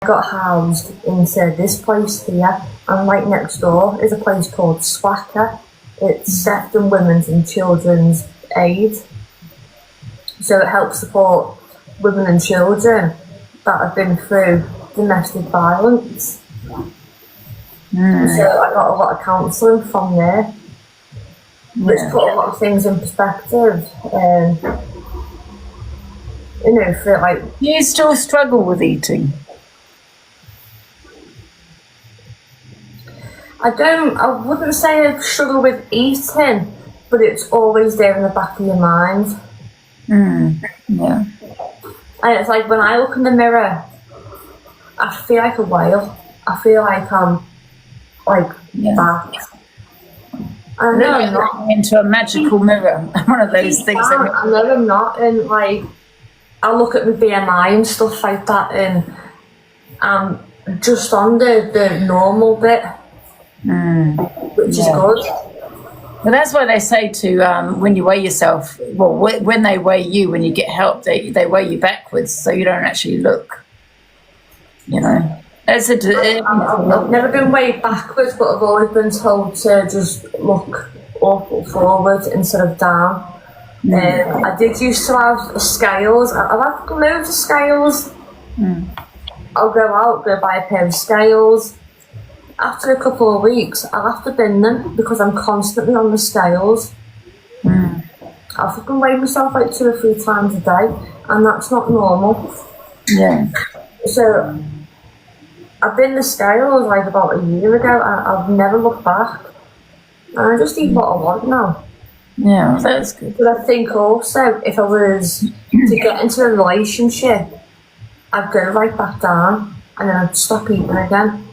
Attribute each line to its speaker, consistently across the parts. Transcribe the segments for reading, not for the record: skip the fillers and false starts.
Speaker 1: got housed into this place here, and right next door is a place called SWACA. It's Sex and Women's and Children's Aid. So it helps support women and children that have been through domestic violence. So I got a lot of counselling from there, which put a lot of things in perspective. You know, for like...
Speaker 2: Do you still struggle with eating?
Speaker 1: I wouldn't say I struggle with eating, but it's always there in the back of your mind.
Speaker 2: Yeah.
Speaker 1: And it's like when I look in the mirror, I feel like a whale. I feel like I'm like that. I know I'm not
Speaker 2: into a magical mirror. One of those things.
Speaker 1: I know I'm not, and like I look at my BMI and stuff like that, and I'm just on the normal bit, which is good.
Speaker 2: Well, that's why they say to when you weigh yourself. Well, when they weigh you, when you get help, they weigh you backwards, so you don't actually look. You know, I've
Speaker 1: never been weighed backwards, but I've always been told to just look up or forward instead of down. I did used to have scales. I've had loads of scales. I'll go out, go buy a pair of scales. After a couple of weeks, I'll have to bin them because I'm constantly on the scales. I fucking weigh myself like 2 or 3 times a day, and that's not normal.
Speaker 2: Yeah.
Speaker 1: So I've been the scales like about a year ago, and I've never looked back. And I just eat what I want now.
Speaker 2: Yeah, that's good.
Speaker 1: But I think also, if I was to get into a relationship, I'd go right back down, and then I'd stop eating again,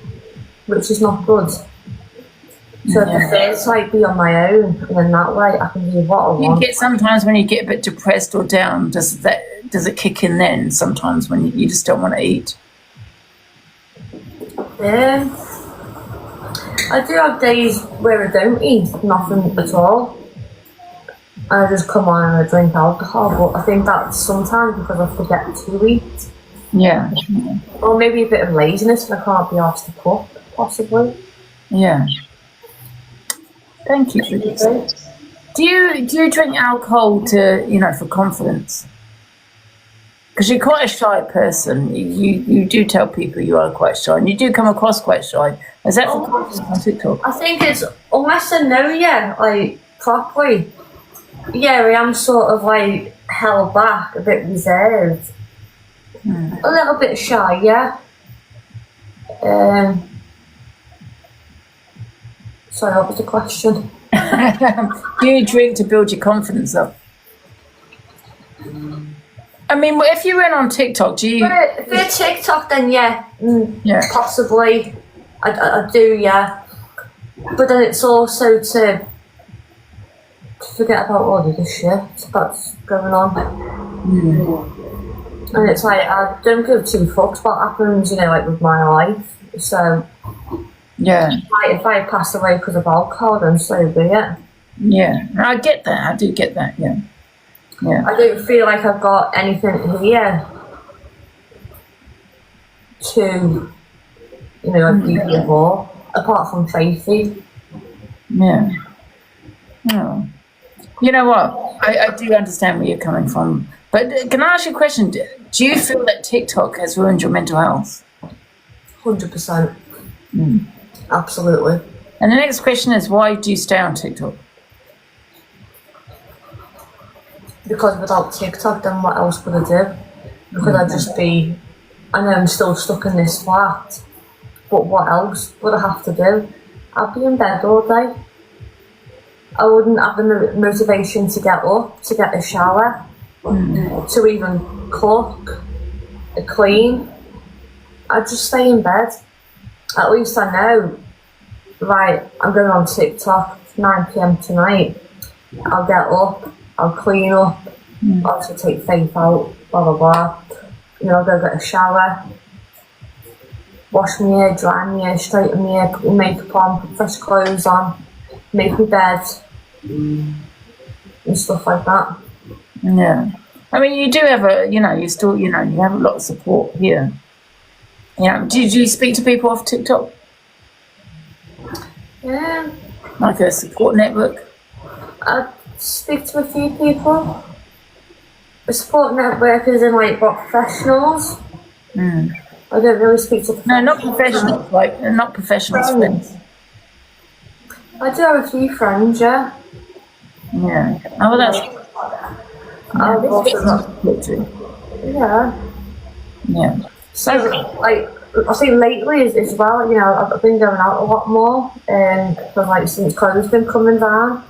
Speaker 1: which is not good. So I prefer to like be on my own, and then that way I can do what I want.
Speaker 2: You get sometimes when you get a bit depressed or down, does it kick in then? Sometimes when you just don't want to eat.
Speaker 1: I do have days where I don't eat nothing at all, and I just come on and I drink alcohol. But I think that's sometimes because I forget to eat.
Speaker 2: Yeah.
Speaker 1: Or maybe a bit of laziness and I can't be asked to cook, possibly.
Speaker 2: Yeah. Thank you for this. Do you drink alcohol for confidence? Because you're quite a shy person. You do tell people you are quite shy, and you do come across quite shy. Is that for confidence on TikTok?
Speaker 1: I think it's, unless I know you, like, properly, I am sort of, like, held back, a bit reserved. A little bit shy, yeah. Sorry, what was the question?
Speaker 2: Do you drink to build your confidence up? I mean, if you went on TikTok, do you...
Speaker 1: If you're TikTok, then possibly. I do, yeah. But then it's also to forget about all of the shit that's going on. And it's like, I don't give 2 fucks what happens, like with my life. So, if I pass away because of alcohol, then so be it.
Speaker 2: Yeah, I get that. I do get that, yeah.
Speaker 1: I don't feel like I've got anything here to, deeply more, apart from Tracy.
Speaker 2: Yeah. Oh. You know what? I do understand where you're coming from. But can I ask you a question? Do you feel that TikTok has ruined your mental health?
Speaker 1: 100%. Absolutely.
Speaker 2: And the next question is, why do you stay on TikTok?
Speaker 1: Because without TikTok, then what else would I do? Because I'd just be, I know I'm still stuck in this flat, but what else would I have to do? I'd be in bed all day. I wouldn't have the motivation to get up, to get a shower, to even cook, clean. I'd just stay in bed. At least I know, right, I'm going on TikTok, 9 PM tonight. I'll get up, I'll clean up, obviously take Faith out, blah blah blah. I'll go get a shower, wash my hair, dry my hair, straighten my hair, put my makeup on, put fresh clothes on, make my bed, and stuff like that.
Speaker 2: Yeah. I mean, you do have you have a lot of support here. Yeah. Do you speak to people off TikTok?
Speaker 1: Yeah,
Speaker 2: Like a support network?
Speaker 1: I speak to a few people. The support network is in like what, professionals? I don't really speak to
Speaker 2: No, not
Speaker 1: professionals.
Speaker 2: professionals. Like not professionals, friends.
Speaker 1: I do have a few friends, yeah.
Speaker 2: Yeah. Oh, well, that's
Speaker 1: I've also
Speaker 2: good
Speaker 1: got,
Speaker 2: to talk to.
Speaker 1: yeah.
Speaker 2: Yeah.
Speaker 1: So, like, I think lately as well, you know, I've been going out a lot more, because like since COVID's been coming down,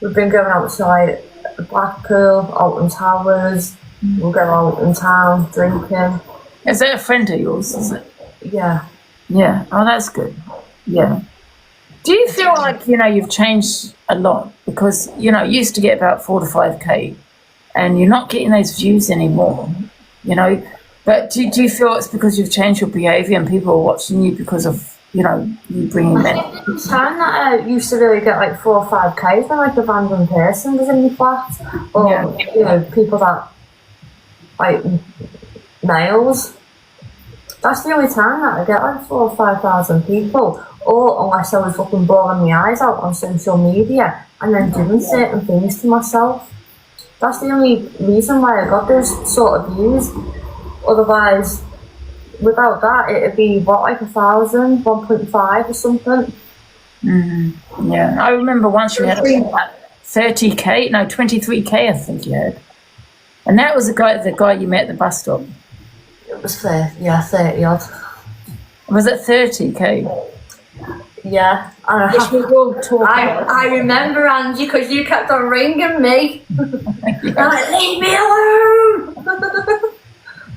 Speaker 1: we've been going out to like Blackpool, Alton Towers, we'll go out in town, drinking,
Speaker 2: Is that a friend of yours? Is it?
Speaker 1: yeah.
Speaker 2: Yeah. Oh, that's good. Yeah. Do you feel like, you've changed a lot? Because, you used to get about 4 to 5K and you're not getting those views anymore, But do you feel it's because you've changed your behaviour and people are watching you because of, you bringing them?
Speaker 1: I think the time that I used to really get like 4 or 5Ks when like a random person was in my flat, or, you know, people that, like, males. That's the only time that I get like 4 or 5,000 people, or unless I was fucking bawling my eyes out on social media and then doing certain things to myself. That's the only reason why I got those sort of views. Otherwise, without that, it'd be what, like 1,000, 1.5 or something.
Speaker 2: Yeah, I remember once you had about 30K, no, 23K, I think you had, and that was the guy you met at the bus stop.
Speaker 1: It was 30 odd.
Speaker 2: Was it 30K?
Speaker 1: Yeah, and
Speaker 2: Which we will talk about.
Speaker 1: I remember, Angie, because you kept on ringing me. I'm like, leave me alone!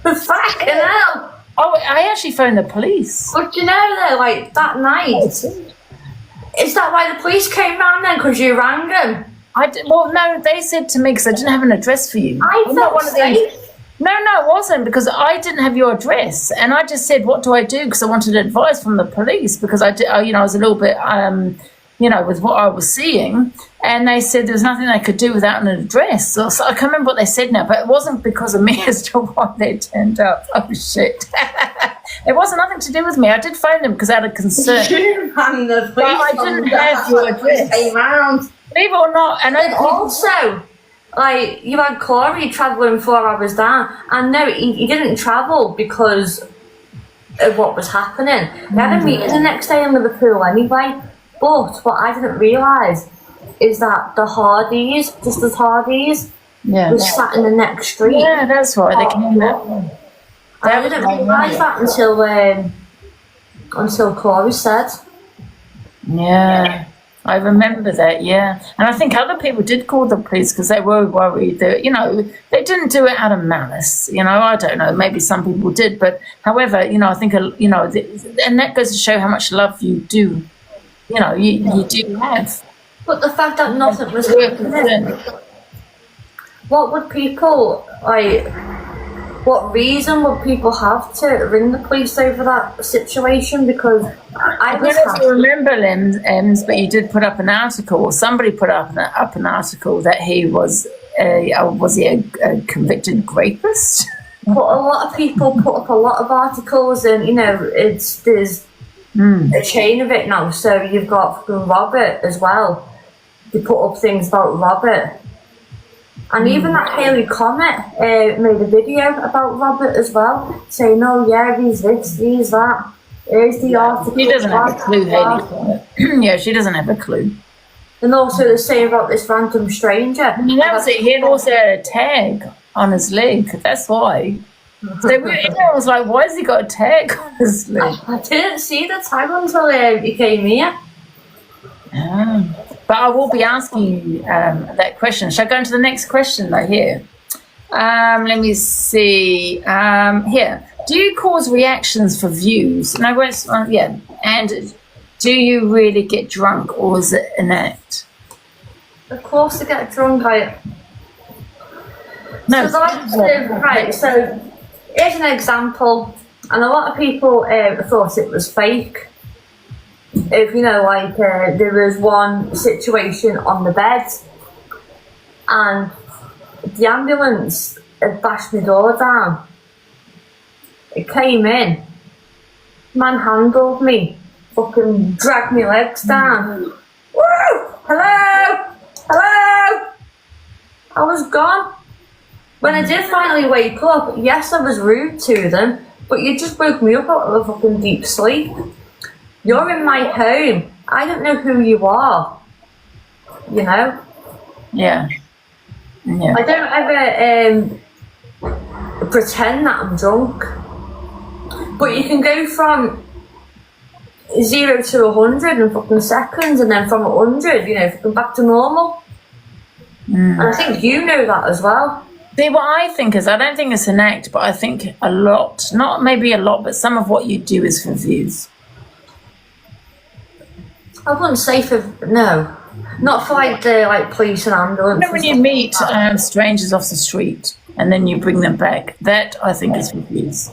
Speaker 1: Fucking hell!
Speaker 2: Oh, I actually phoned the police.
Speaker 1: But you know, though, like, that night, is that why the police came round then? Because you rang them?
Speaker 2: Well, no, they said to me, because I didn't have an address for you.
Speaker 1: I felt safe.
Speaker 2: No, it wasn't, because I didn't have your address, and I just said, "What do I do?" Because I wanted advice from the police, because I was a little bit, with what I was seeing, and they said there was nothing they could do without an address. So I can't remember what they said now, but it wasn't because of me as to why they turned up. Oh shit! It wasn't nothing to do with me. I did phone them because I had a concern.
Speaker 1: You rang the police.
Speaker 2: But I didn't have your address.
Speaker 1: Came round.
Speaker 2: Believe it or not, and
Speaker 1: also, like, you had Corey travelling 4 hours down, and no, he didn't travel because of what was happening. He had a meeting the next day in Liverpool anyway, but what I didn't realise is that the Hardys, Sisters Hardys, was sat in the next street.
Speaker 2: Yeah, that's right, they came out.
Speaker 1: I didn't realise that until Corey said.
Speaker 2: Yeah. I remember that, yeah. And I think other people did call the police because they were worried that, they didn't do it out of malice. I don't know, maybe some people did. But however, I think, and that goes to show how much love you do, you do have.
Speaker 1: But the fact that nothing was happening, what would people, what reason would people have to ring the police over that situation? Because I
Speaker 2: don't know if you remember, Ems, but you did put up an article, or somebody put up an article that he was a convicted rapist?
Speaker 1: But a lot of people put up a lot of articles, and there's a chain of it now. So you've got Robert as well. They put up things about Robert. And even that Haley Comet made a video about Robert as well, saying, "Oh yeah, he's this, he's that. Here's the article."
Speaker 2: She doesn't have a clue, Haley Comet. Yeah, she doesn't have a clue.
Speaker 1: And also they're saying about this random stranger.
Speaker 2: And that was it. He had also had a tag on his leg. That's why. So everyone was like, "Why has he got a tag on his leg?"
Speaker 1: I didn't see the tag until he came here.
Speaker 2: But I will be asking you that question. Shall I go into the next question though here? Let me see. Here. Do you cause reactions for views? No, yeah. And do you really get drunk, or is it an act?
Speaker 1: Of course, to get drunk,
Speaker 2: No.
Speaker 1: So here's an example, and a lot of people thought it was fake. If there was one situation on the bed, and the ambulance had bashed my door down. It came in, manhandled me, fucking dragged my legs down. Woo! Hello! Hello! I was gone. When I did finally wake up, yes, I was rude to them, but you just woke me up out of a fucking deep sleep. You're in my home. I don't know who you are. You know?
Speaker 2: Yeah. Yeah.
Speaker 1: I don't ever pretend that I'm drunk. But you can go from 0 to 100 in fucking seconds, and then from 100, you know, fucking back to normal. And I think you know that as well.
Speaker 2: See, what I think is, I don't think it's an act, but I think a lot, not maybe a lot, but some of what you do is for views.
Speaker 1: I wouldn't say no. Not for like the police and ambulance.
Speaker 2: You know, when you meet strangers off the street and then you bring them back, that I think is for views.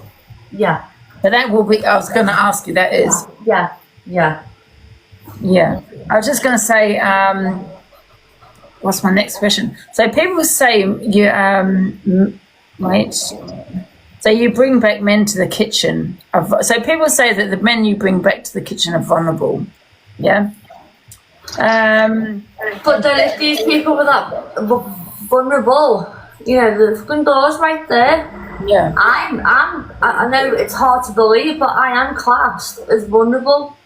Speaker 1: Yeah.
Speaker 2: But that will be, I was going to ask you, that is.
Speaker 1: Yeah. Yeah.
Speaker 2: Yeah. I was just going to say, what's my next question? So people say you, wait. So you bring back men to the kitchen. So people say that the men you bring back to the kitchen are vulnerable. Yeah.
Speaker 1: But then if these people were that vulnerable, you know, the fucking door's right there.
Speaker 2: Yeah.
Speaker 1: I know it's hard to believe, but I am classed as vulnerable.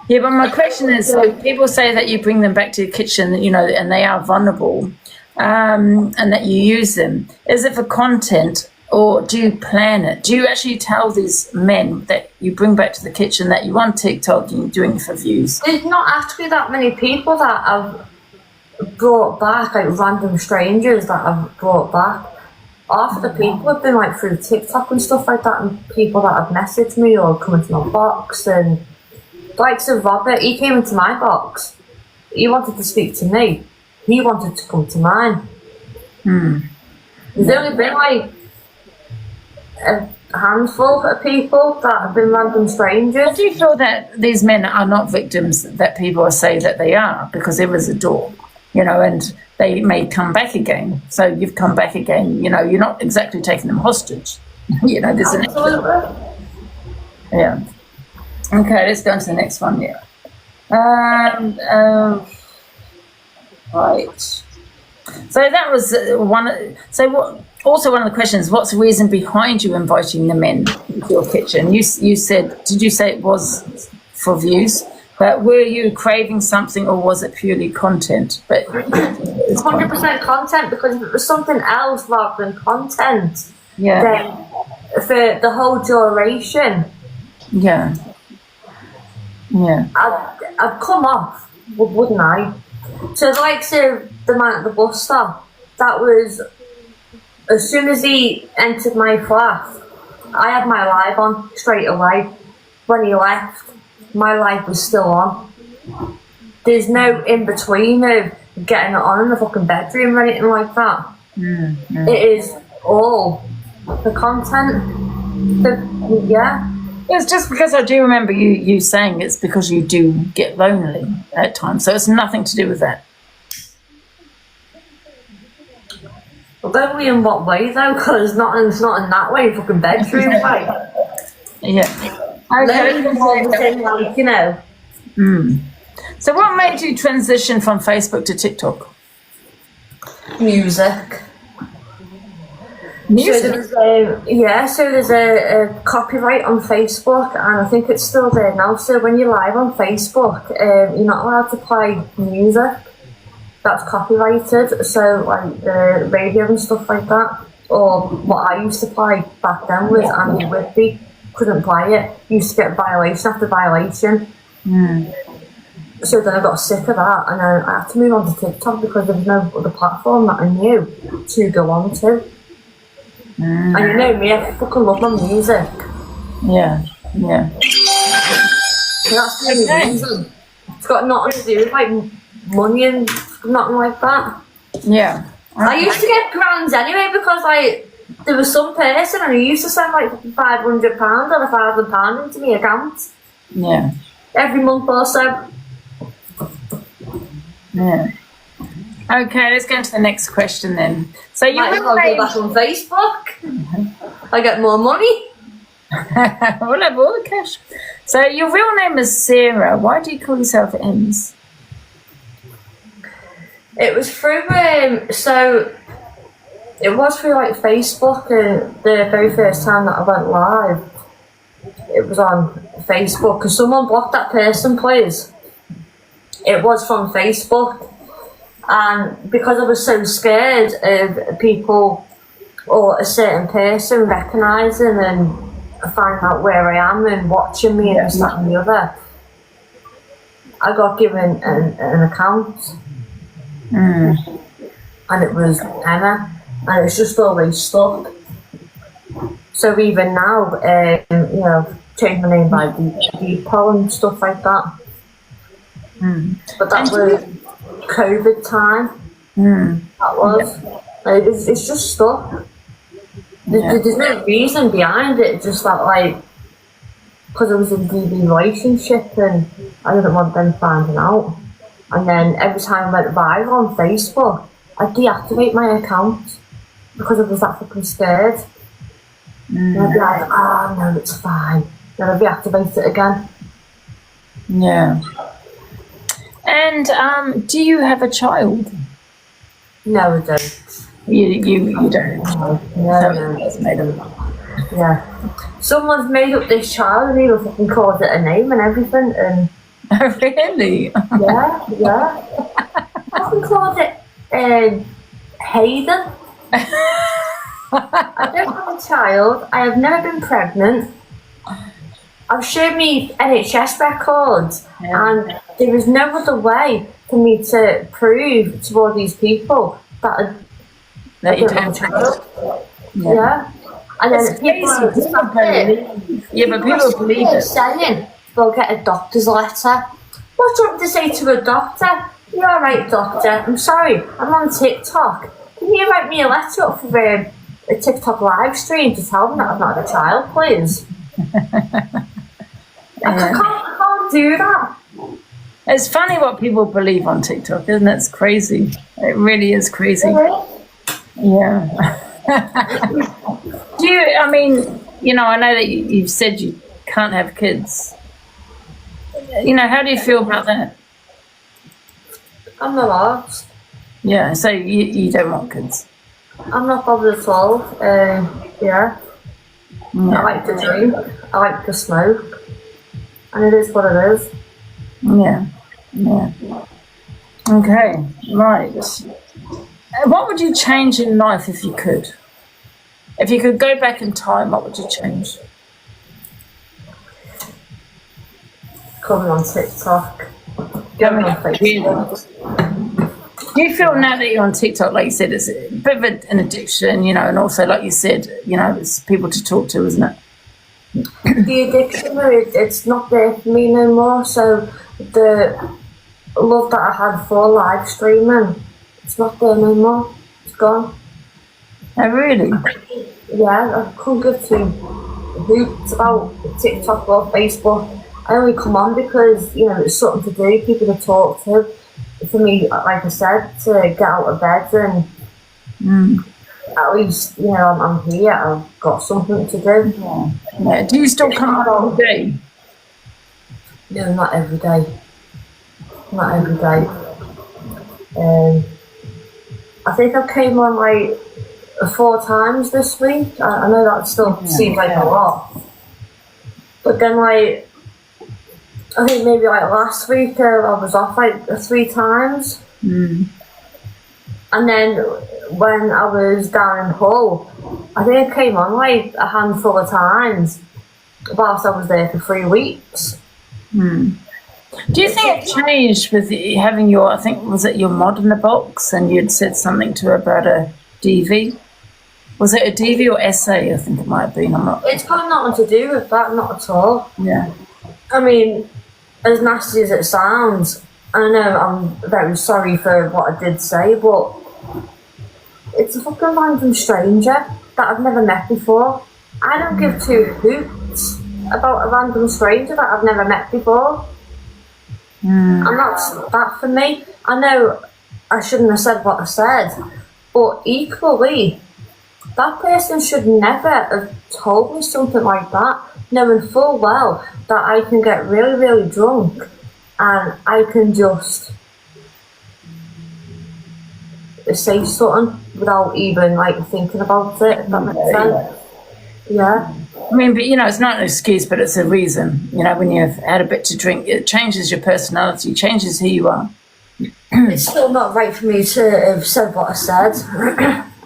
Speaker 2: Yeah, but my question is, so people say that you bring them back to the kitchen, you know, and they are vulnerable, and that you use them. Is it for content, or do you plan it? Do you actually tell these men that you bring back to the kitchen that you're on TikTok and you're doing it for views?
Speaker 1: There's not actually that many people that I've brought back, like random strangers that I've brought back. Half the people have been like through TikTok and stuff like that, and people that have messaged me or come into my box. And like, so Robert, he came into my box. He wanted to speak to me. He wanted to come to mine. There's only been like a handful of people that have been random strangers.
Speaker 2: Do you feel that these men are not victims that people say that they are, because there is a door, you know, and they may come back again? So you've come back again, you know, you're not exactly taking them hostage. You know, there's
Speaker 1: Absolutely.
Speaker 2: Yeah. Okay, let's go on to the next one. Yeah. Right. So that was one. So what? Also, one of the questions: what's the reason behind you inviting the men into your kitchen? You said, did you say it was for views? But were you craving something, or was it purely content? But
Speaker 1: 100% content, because if it was something else rather than content,
Speaker 2: yeah,
Speaker 1: then for the whole duration,
Speaker 2: yeah, yeah,
Speaker 1: I'd come off, wouldn't I? So like, so the man at the bus stop, that was, as soon as he entered my flat, I had my live on straight away. When he left, my live was still on. There's no in between of getting it on in the fucking bedroom or anything like that. It is all the content. Yeah.
Speaker 2: It's just because I do remember you saying it's because you do get lonely at times, so it's nothing to do with that.
Speaker 1: Well, lonely in what way though? Because it's not in that way, fucking bedroom way.
Speaker 2: Yeah.
Speaker 1: Lonely in, like, you know.
Speaker 2: So what made you transition from Facebook to TikTok?
Speaker 1: Music.
Speaker 2: Music?
Speaker 1: So there's a copyright on Facebook, and I think it's still there now. So when you're live on Facebook, you're not allowed to play music that's copyrighted. So like the radio and stuff like that, or what I used to play back then was Angie Whitby. Couldn't play it. Used to get violation after violation. So then I got sick of that, and then I had to move on to TikTok because there was no other platform that I knew to go on to. And you know me, I fucking love my music.
Speaker 2: Yeah, yeah.
Speaker 1: So that's the only reason. It's got nothing to do with like money and nothing like that.
Speaker 2: Yeah.
Speaker 1: I used to get grants anyway because there was some person and he used to send like £500 or £1,000 into my account.
Speaker 2: Yeah.
Speaker 1: Every month or so.
Speaker 2: Yeah. Okay, let's go on to the next question then. So you
Speaker 1: might as well go back on Facebook. I get more money.
Speaker 2: We'll have all the cash. So your real name is Sarah. Why do you call yourself Ems?
Speaker 1: It was through so it was through like Facebook, and the very first time that I went live, it was on Facebook. Because someone blocked that person, please. It was from Facebook, and because I was so scared of people or a certain person recognising and finding out where I am and watching me and this, that and the other, I got given an account. And it was Emma, and it's just always stuck. So even now, you know, changed my name by Depot and stuff like that. But that was COVID time. That was. Like, it's just stuck. There's no reason behind it. Just that, like, because I was in a DB relationship and I didn't want them finding out. And then every time I went viral on Facebook, I'd deactivate my account because I was that fucking scared. And I'd be like, oh no, it's fine. Then I'd reactivate it again.
Speaker 2: Yeah. And do you have a child?
Speaker 1: No, I don't.
Speaker 2: You don't.
Speaker 1: No. Yeah. Someone's made up this child and even fucking called it a name and everything, and
Speaker 2: Oh, really?
Speaker 1: yeah. I called it Hayden. I don't have a child. I have never been pregnant. I've shown me NHS records, and there is no other way for me to prove to all these people that
Speaker 2: you don't have a child.
Speaker 1: Yeah. And then people
Speaker 2: believe it.
Speaker 1: Saying, go get a doctor's letter. What do you want to say to a doctor? You're alright, doctor. I'm sorry, I'm on TikTok. Can you write me a letter up for a TikTok live stream to tell them that I've not had a child, please? I can't do that.
Speaker 2: It's funny what people believe on TikTok, isn't it? It's crazy. It really is crazy. Yeah. I mean, you know, I know that you've said you can't have kids. You know, how do you feel about that?
Speaker 1: I'm not asked.
Speaker 2: Yeah, so you don't want kids?
Speaker 1: I'm not bothered at all. Yeah. I like to drink. I like to smoke. And it is what it is.
Speaker 2: Yeah. Okay, right. What would you change in life if you could? If you could go back in time, what would you change?
Speaker 1: Coming on TikTok. Going on Facebook.
Speaker 2: Do you feel now that you're on TikTok, like you said, it's a bit of an addiction, you know, and also, like you said, you know, it's people to talk to, isn't it?
Speaker 1: The addiction, it's not there for me no more. So the love that I had for live streaming, it's not there no more. It's gone.
Speaker 2: Oh, really?
Speaker 1: Yeah, I couldn't give two hoots about TikTok or Facebook. I only come on because, you know, it's something to do, people to talk to. For me, like I said, to get out of bed and at least, you know, I'm here, I've got something to do.
Speaker 2: Yeah. Do you still come on every day?
Speaker 1: No, not every day. Not every day. I think I came on like 4 times this week. I know that still seems like a lot. But then like, I think maybe like last week I was off like 3 times. And then when I was down in Hull, I think I came on like a handful of times whilst I was there for 3 weeks.
Speaker 2: Do you think it changed with having your, I think, was it your mod in the box, and you'd said something to her about a DV? Was it a DV or essay? I think it might have been. I'm not.
Speaker 1: It's got nothing to do with that, not at all.
Speaker 2: Yeah.
Speaker 1: I mean, as nasty as it sounds, I know I'm very sorry for what I did say, but it's a fucking random stranger that I've never met before. I don't give 2 hoots about a random stranger that I've never met before. And that's that for me. I know I shouldn't have said what I said, but equally, that person should never have told me something like that, knowing full well that I can get really, really drunk and I can just say something without even like thinking about it, if that makes sense. Yeah.
Speaker 2: I mean, but it's not an excuse, but it's a reason. When you've had a bit to drink, it changes your personality, changes who you are.
Speaker 1: It's still not right for me to have said what I said.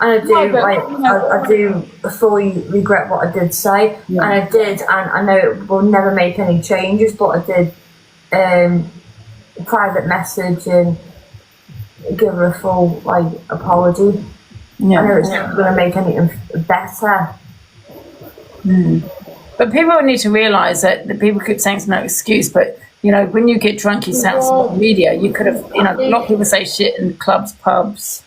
Speaker 1: And I do fully regret what I did say.
Speaker 2: Yeah.
Speaker 1: And I did, and I know it will never make any changes, but I did a private message and give her a full apology.
Speaker 2: Yeah.
Speaker 1: I know it's not going to make anything better.
Speaker 2: But people need to realise that the people keep saying it's no excuse, but when you get drunk, you sound on media. You could have, a lot of people say shit in clubs, pubs.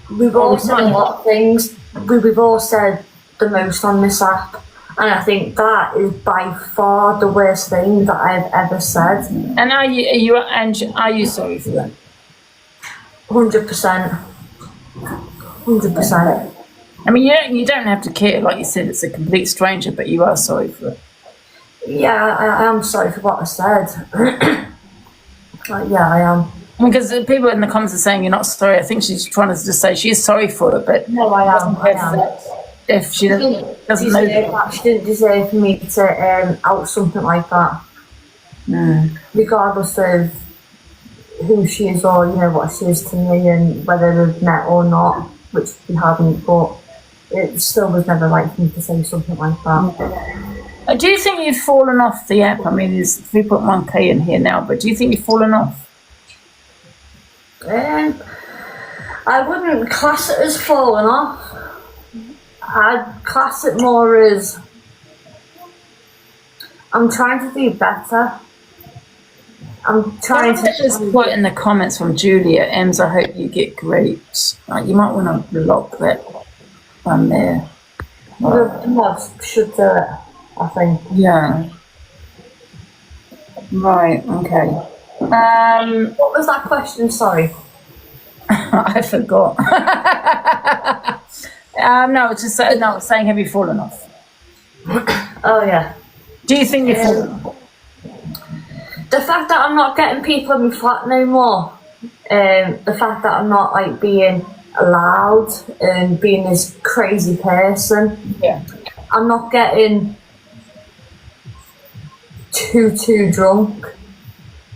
Speaker 1: We've all said a lot of things. We've all said the most on this app, and I think that is by far the worst thing that I've ever said.
Speaker 2: And are you sorry for that?
Speaker 1: 100%. 100%.
Speaker 2: I mean, you don't have to care. Like you said, it's a complete stranger, but you are sorry for it.
Speaker 1: Yeah, I am sorry for what I said. Yeah, I am.
Speaker 2: Because people in the comments are saying you're not sorry. I think she's trying to just say she is sorry for it, but
Speaker 1: no, I am.
Speaker 2: If she doesn't know that.
Speaker 1: She didn't deserve me to out something like that. Regardless of who she is or what she is to me and whether we've met or not, which we haven't, but it still was never right for me to say something like that.
Speaker 2: Do you think you've fallen off the app? I mean, there's 3.1k in here now, but do you think you've fallen off?
Speaker 1: I wouldn't class it as falling off. I'd class it more as I'm trying to do better. I'm trying to.
Speaker 2: There's a quote in the comments from Julia Ems. I hope you get great. You might want to block that one there.
Speaker 1: I should do it, I think.
Speaker 2: Yeah. Right. Okay.
Speaker 1: What was that question? Sorry.
Speaker 2: I forgot. No, it's just saying, have you fallen off?
Speaker 1: Oh yeah.
Speaker 2: Do you think you've fallen off?
Speaker 1: The fact that I'm not getting people in my flat no more, the fact that I'm not being allowed and being this crazy person.
Speaker 2: Yeah.
Speaker 1: I'm not getting too drunk.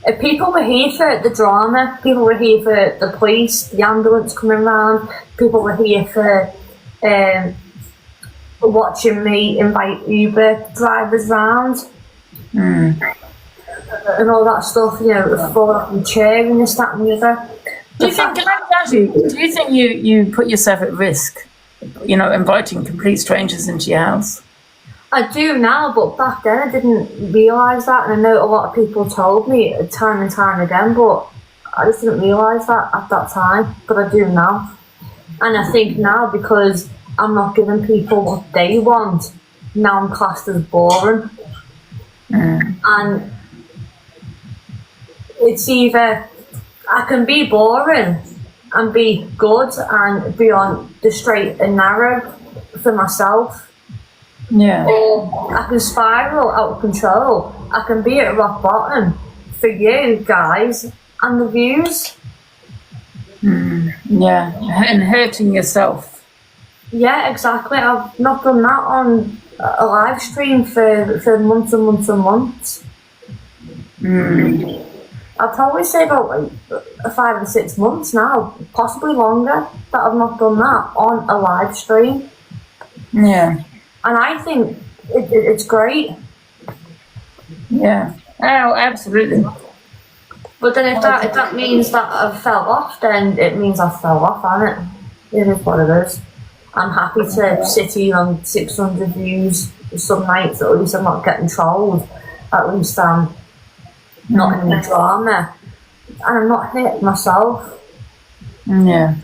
Speaker 1: If people were here for the drama, people were here for the police, the ambulance coming around, people were here for watching me invite Uber drivers round. And all that stuff, fall off my chair and this, that and the other.
Speaker 2: Do you think you put yourself at risk, inviting complete strangers into your house?
Speaker 1: I do now, but back then I didn't realise that, and I know a lot of people told me time and time again, but I just didn't realise that at that time, but I do now. And I think now, because I'm not giving people what they want, now I'm classed as boring. And it's either I can be boring and be good and be on the straight and narrow for myself.
Speaker 2: Yeah.
Speaker 1: Or I can spiral out of control. I can be at rock bottom for you guys and the views.
Speaker 2: Yeah, and hurting yourself.
Speaker 1: Yeah, exactly. I've not done that on a live stream for months and months and months. I'd probably say about 5 or 6 months now, possibly longer, that I've not done that on a live stream.
Speaker 2: Yeah.
Speaker 1: And I think it's great.
Speaker 2: Yeah. Oh, absolutely.
Speaker 1: But then if that means that I've fell off, then it means I've fell off, hasn't it? It is what it is. I'm happy to sit here on 600 views some nights. At least I'm not getting trolled. At least I'm not in the drama. And I'm not hit myself.
Speaker 2: Yeah.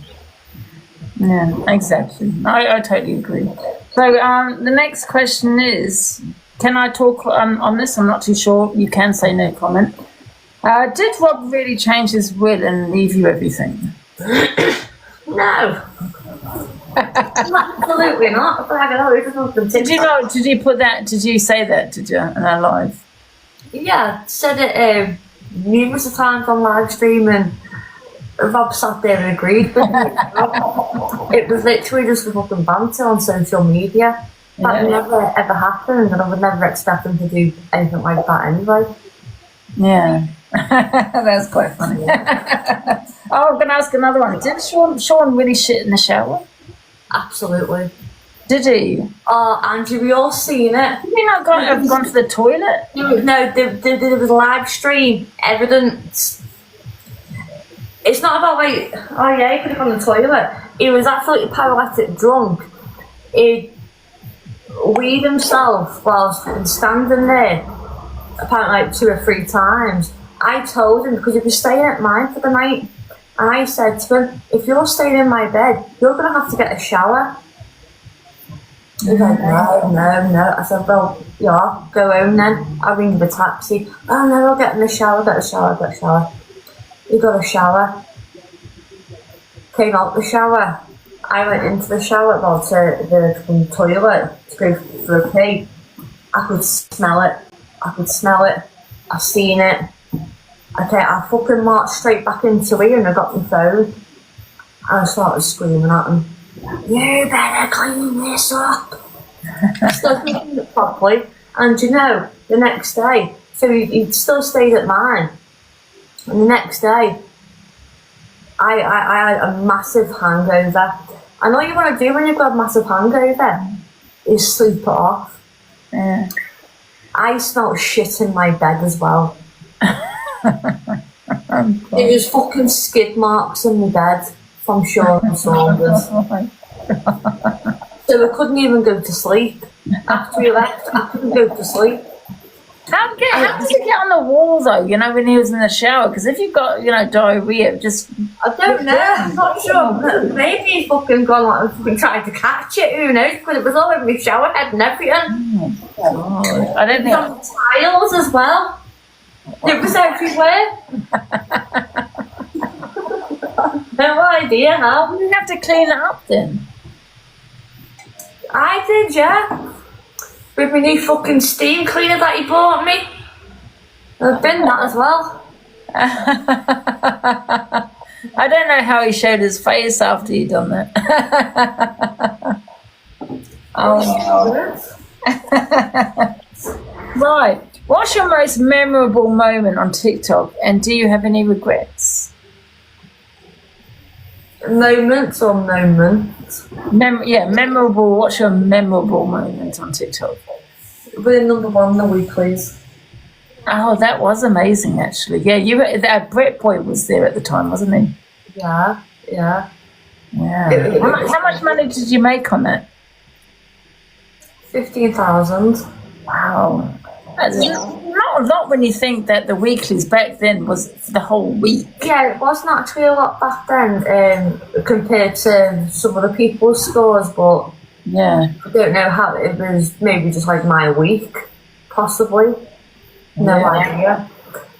Speaker 2: Yeah, exactly. I totally agree. So the next question is, can I talk on this? I'm not too sure. You can say no comment. Did Rob really change his will and leave you everything?
Speaker 1: No. Absolutely not. I don't know, it's fucking
Speaker 2: Did you know? Did you put that? Did you say that? Did you in our live?
Speaker 1: Yeah, said it numerous times on live stream, and Rob sat there and agreed with me. It was literally just a fucking banter on social media. That never ever happened, and I would never expect them to do anything like that anyway.
Speaker 2: Yeah, that's quite funny. Oh, I'm going to ask another one. Did Sean really shit in the shower?
Speaker 1: Absolutely.
Speaker 2: Did he?
Speaker 1: Oh, Angie, we all seen it.
Speaker 2: Did he not have gone to the toilet?
Speaker 1: No, there was live stream evidence. It's not about like, oh yeah, he could have gone to the toilet. He was absolutely paralytic drunk. He weed himself whilst standing there, apparently like 2 or 3 times. I told him, because he was staying at mine for the night, and I said to him, if you're staying in my bed, you're going to have to get a shower. He was like, no. I said, well, yeah, go home then. I'll ring the taxi. Oh no, I'll get in the shower, get a shower. He got a shower. Came out the shower. I went into the shower, well, to the toilet to go for a pee. I could smell it. I seen it. Okay, I fucking marched straight back into here and I got my phone. And I started screaming at him. You better clean this up. Still cleaning it properly. And you know, the next day, so he still stayed at mine. And the next day, I had a massive hangover. And all you want to do when you've got a massive hangover is sleep it off.
Speaker 2: Yeah.
Speaker 1: I smelled shit in my bed as well. There was fucking skid marks in my bed from Sean Saunders. So I couldn't even go to sleep. After he left, I couldn't go to sleep.
Speaker 2: How does it get on the wall though, you know, when he was in the shower? Because if you've got, you know, diarrhea, just...
Speaker 1: I don't know, I'm not sure. Maybe he's fucking gone like fucking trying to catch it, who knows? Because it was all over my shower head and everything.
Speaker 2: Oh, God. I don't
Speaker 1: It was on the tiles as well. It was everywhere. No idea how.
Speaker 2: You didn't have to clean it up then.
Speaker 1: I did, yeah. With my new fucking steam cleaner that he bought me. I've been that as well.
Speaker 2: I don't know how he showed his face after he'd done that. Oh, right. What's your most memorable moment on TikTok, and do you have any regrets?
Speaker 1: Moments or moments?
Speaker 2: Memorable. What's your memorable moment on TikTok?
Speaker 1: We're #1 the weeklies.
Speaker 2: Oh, that was amazing, actually. Yeah, that Brett boy was there at the time, wasn't he?
Speaker 1: Yeah.
Speaker 2: Yeah. How much money did you make on that?
Speaker 1: 15,000.
Speaker 2: Wow. That's not a lot when you think that the weeklies back then was for the whole week.
Speaker 1: Yeah, it wasn't actually a lot back then compared to some other people's scores, but
Speaker 2: yeah,
Speaker 1: I don't know how it was. Maybe just like my week, possibly. No idea.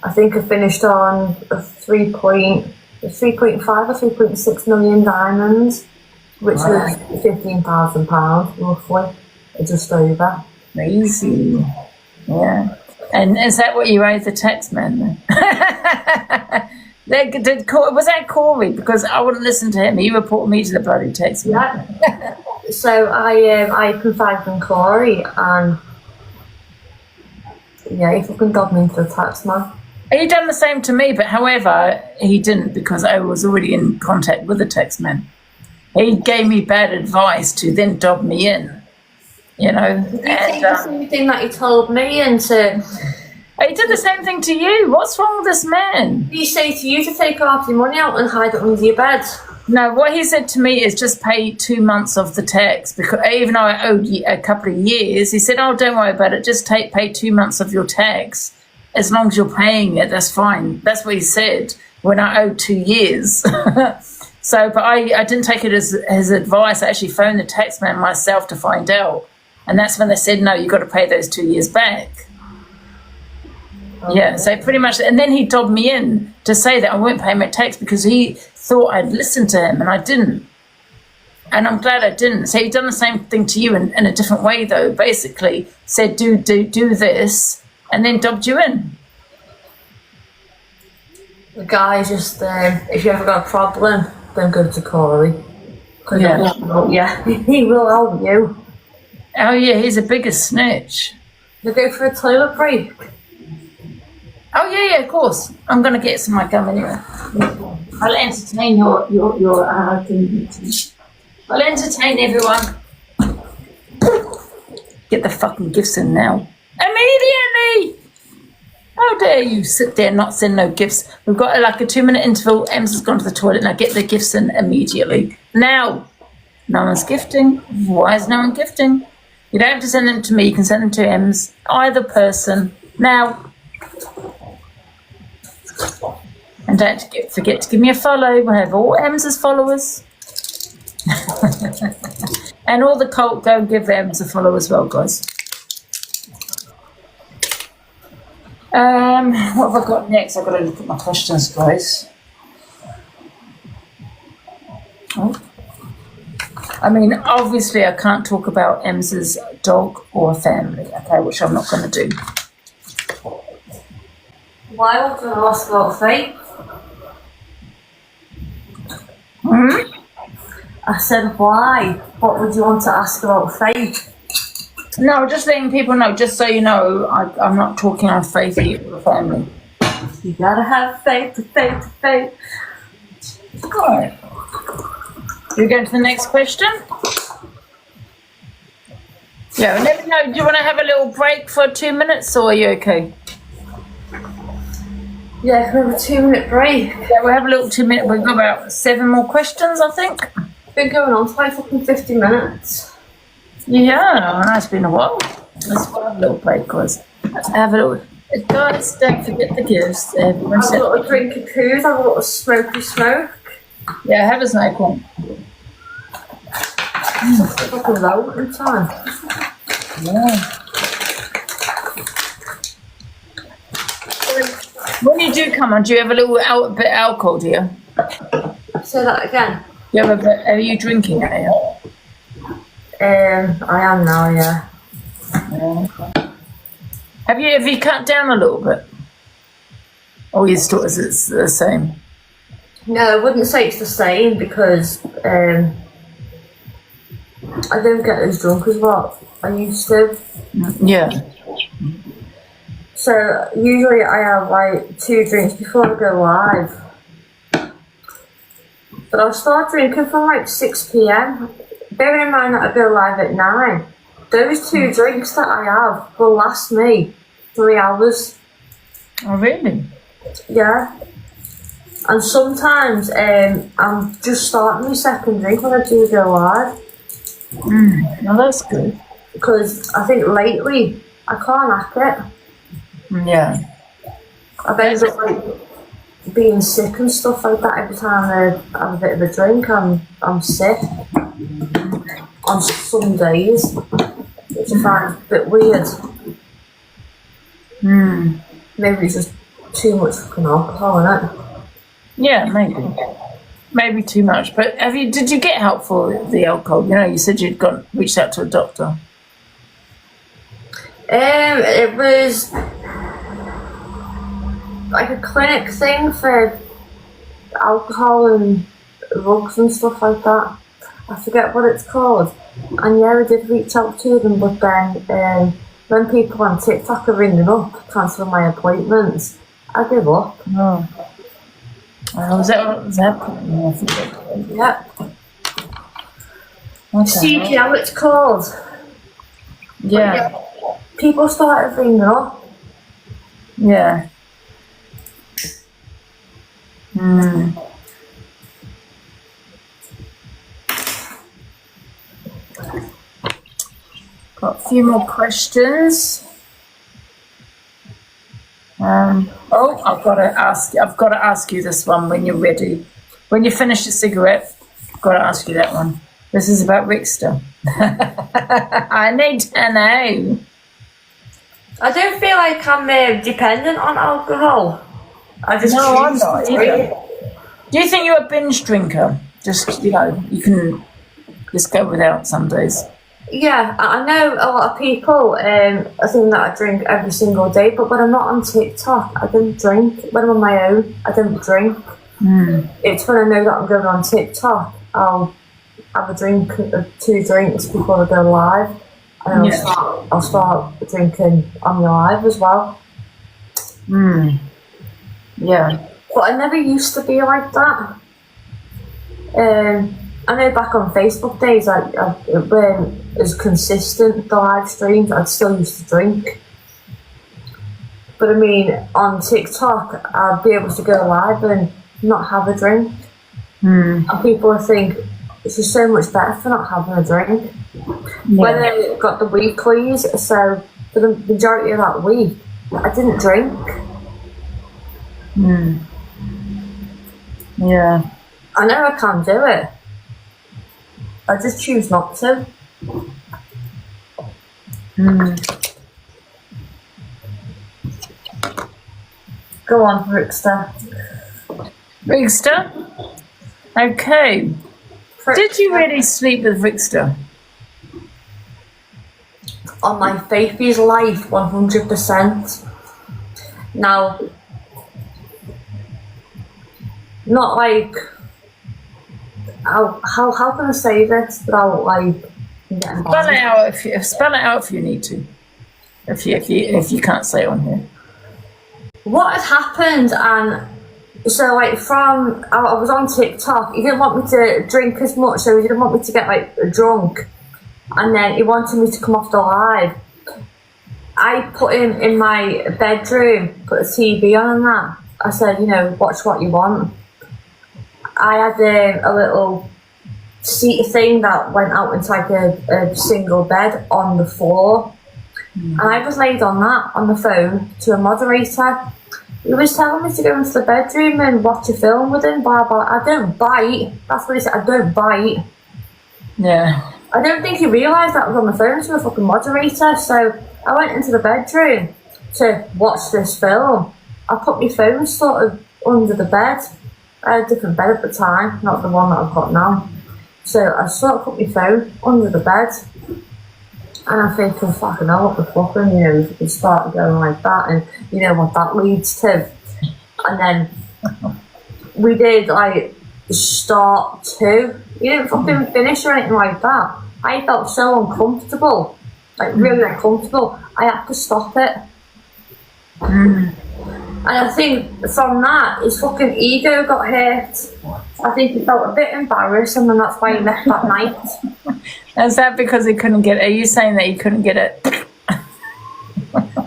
Speaker 1: I think I finished on a 3.5 or 3.6 million diamonds, which was £15,000 roughly, just over.
Speaker 2: Crazy. Yeah. And is that what you owed the tax man then? Was that Corey? Because I wouldn't listen to him. He reported me to the bloody tax man.
Speaker 1: Yeah. So I confided in Corey, and yeah, he fucking got me into the tax man.
Speaker 2: He done the same to me, but however, he didn't, because I was already in contact with the tax man. He gave me bad advice to then dob me in. You know,
Speaker 1: Did he say the same thing that he told me, and
Speaker 2: he did the same thing to you. What's wrong with this man?
Speaker 1: did he say to you to take half your money out and hide it under your bed?
Speaker 2: No, what he said to me is just pay 2 months of the tax, because even though I owed you a couple of years, he said, "Oh, don't worry about it. Just pay 2 months of your tax. As long as you're paying it, that's fine." That's what he said when I owed 2 years. So, but I didn't take it as his advice. I actually phoned the tax man myself to find out. And that's when they said, no, you've got to pay those 2 years back. Okay. Yeah, so pretty much, and then he dobbed me in to say that I won't pay my tax because he thought I'd listened to him, and I didn't. And I'm glad I didn't. So he'd done the same thing to you in a different way, though. Basically said, do this, and then dubbed you in.
Speaker 1: The guy just, if you ever got a problem, then go to Corey.
Speaker 2: Yeah.
Speaker 1: He will help you.
Speaker 2: Oh, yeah, he's a bigger snitch.
Speaker 1: You go for a toilet break.
Speaker 2: Oh, yeah, of course. I'm going to get some of my gum anyway. I'll entertain your I'll entertain everyone. Get the fucking gifts in now. Immediately! How dare you sit there and not send no gifts? We've got like a 2-minute interval. Ems has gone to the toilet. Now get the gifts in immediately. Now! No one's gifting. Why is no one gifting? You don't have to send them to me. You can send them to Ems. Either person. Now! And don't forget to give me a follow. We'll have all Ems as followers. And all the cult, go and give Ems a follow as well, guys. What have I got next? I've got to look at my questions, guys. Oh. I mean, obviously, I can't talk about Ems's dog or family, okay, which I'm not going to do.
Speaker 1: Why would you ask about fate? I said, why? What would you want to ask about fate?
Speaker 2: No, just letting people know, just so you know, I'm not talking on faith here or family.
Speaker 1: You gotta have faith.
Speaker 2: Alright. You go to the next question? Yeah, let me know. Do you want to have a little break for 2 minutes, or are you okay?
Speaker 1: Yeah, we have a 2-minute break.
Speaker 2: Yeah, we'll have a little 2-minute. We've got about 7 more questions, I think.
Speaker 1: It's been going on for like fucking 50 minutes.
Speaker 2: Yeah, it's been a while. Let's have a little break, guys. Have a little. Guys, don't forget the gifts. Everyone
Speaker 1: I've got a drink of booze, I've got a smoky smoke.
Speaker 2: Yeah, have a smoke one.
Speaker 1: It's like a low in time.
Speaker 2: Yeah. When you do come on, do you have a little bit of alcohol, do you?
Speaker 1: Say that again.
Speaker 2: You have a bit, are you drinking it?
Speaker 1: I am now, yeah.
Speaker 2: Have you cut down a little bit? Or you still is it the same?
Speaker 1: No, I wouldn't say it's the same because I don't get as drunk as what I used to.
Speaker 2: Yeah.
Speaker 1: So usually I have like 2 drinks before I go live. But I'll start drinking from like 6 PM. Bearing in mind that I go live at 9. Those 2 drinks that I have will last me 3 hours.
Speaker 2: Oh, really?
Speaker 1: Yeah. And sometimes I'm just starting my 2nd drink when I do go live.
Speaker 2: Well, that's good.
Speaker 1: Because I think lately I can't hack it.
Speaker 2: Yeah.
Speaker 1: I've ended up like being sick and stuff like that every time I have a bit of a drink. I'm sick on some days, which I find a bit weird. Maybe it's just too much fucking alcohol, isn't it?
Speaker 2: Yeah, maybe too much. But did you get help for the alcohol? You know, you said you'd reached out to a doctor.
Speaker 1: It was like a clinic thing for alcohol and drugs and stuff like that. I forget what it's called. And yeah, I did reach out to them, but then when people on TikTok are ringing up cancelling my appointments, I give up.
Speaker 2: Oh. Was that?
Speaker 1: Yeah.
Speaker 2: Okay.
Speaker 1: See how it's called.
Speaker 2: Yeah.
Speaker 1: People started ringing up.
Speaker 2: Yeah. Got a few more questions. I've got to ask you this one when you're ready. When you finish the cigarette, I've got to ask you that one. This is about Rickster. I need to know.
Speaker 1: I don't feel like I'm dependent on alcohol. I'm not either.
Speaker 2: Do you think you're a binge drinker? Just, you can... just go without some days.
Speaker 1: Yeah, I know a lot of people I think that I drink every single day, but when I'm not on TikTok, I don't drink. When I'm on my own, I don't drink. It's when I know that I'm going on TikTok, I'll have a drink, 2 drinks before I go live, and I'll start drinking on the live as well.
Speaker 2: Yeah.
Speaker 1: But I never used to be like that. I know back on Facebook days, I weren't as consistent, the live streams, I'd still used to drink. But I mean, on TikTok, I'd be able to go live and not have a drink. And people think it's just so much better for not having a drink. When I got the weeklies, so for the majority of that week, I didn't drink.
Speaker 2: Yeah.
Speaker 1: I know I can do it. I just choose not to. Go on, Rickster.
Speaker 2: Rickster? Okay. Did you really sleep with Rickster?
Speaker 1: On my faith's life, 100%. Now, not like, how can I say this without like getting
Speaker 2: Spell it out if you need to. If you can't say it on here.
Speaker 1: What had happened, and so like I was on TikTok, he didn't want me to drink as much, so he didn't want me to get like drunk, and then he wanted me to come off the live. I put him in my bedroom, put a TV on and that. I said, watch what you want. I had a little seat thing that went out into like a single bed on the floor. And I was laid on that on the phone to a moderator. He was telling me to go into the bedroom and watch a film with him, blah, blah. I don't bite. That's what he said, I don't bite.
Speaker 2: Yeah.
Speaker 1: I don't think he realised that I was on the phone to a fucking moderator, so I went into the bedroom to watch this film. I put my phone sort of under the bed. I had a different bed at the time, not the one that I've got now. So I sort of put my phone under the bed. And I'm thinking, fucking hell, what the fuck, and you start going like that, and you know what that leads to. And then we did like start 2. He didn't fucking finish or anything like that. I felt so uncomfortable, like really uncomfortable. I had to stop it. And I think from that, his fucking ego got hurt. I think he felt a bit embarrassed, and then that's why he left that night.
Speaker 2: Is that because he couldn't get it? Are you saying that he couldn't get it?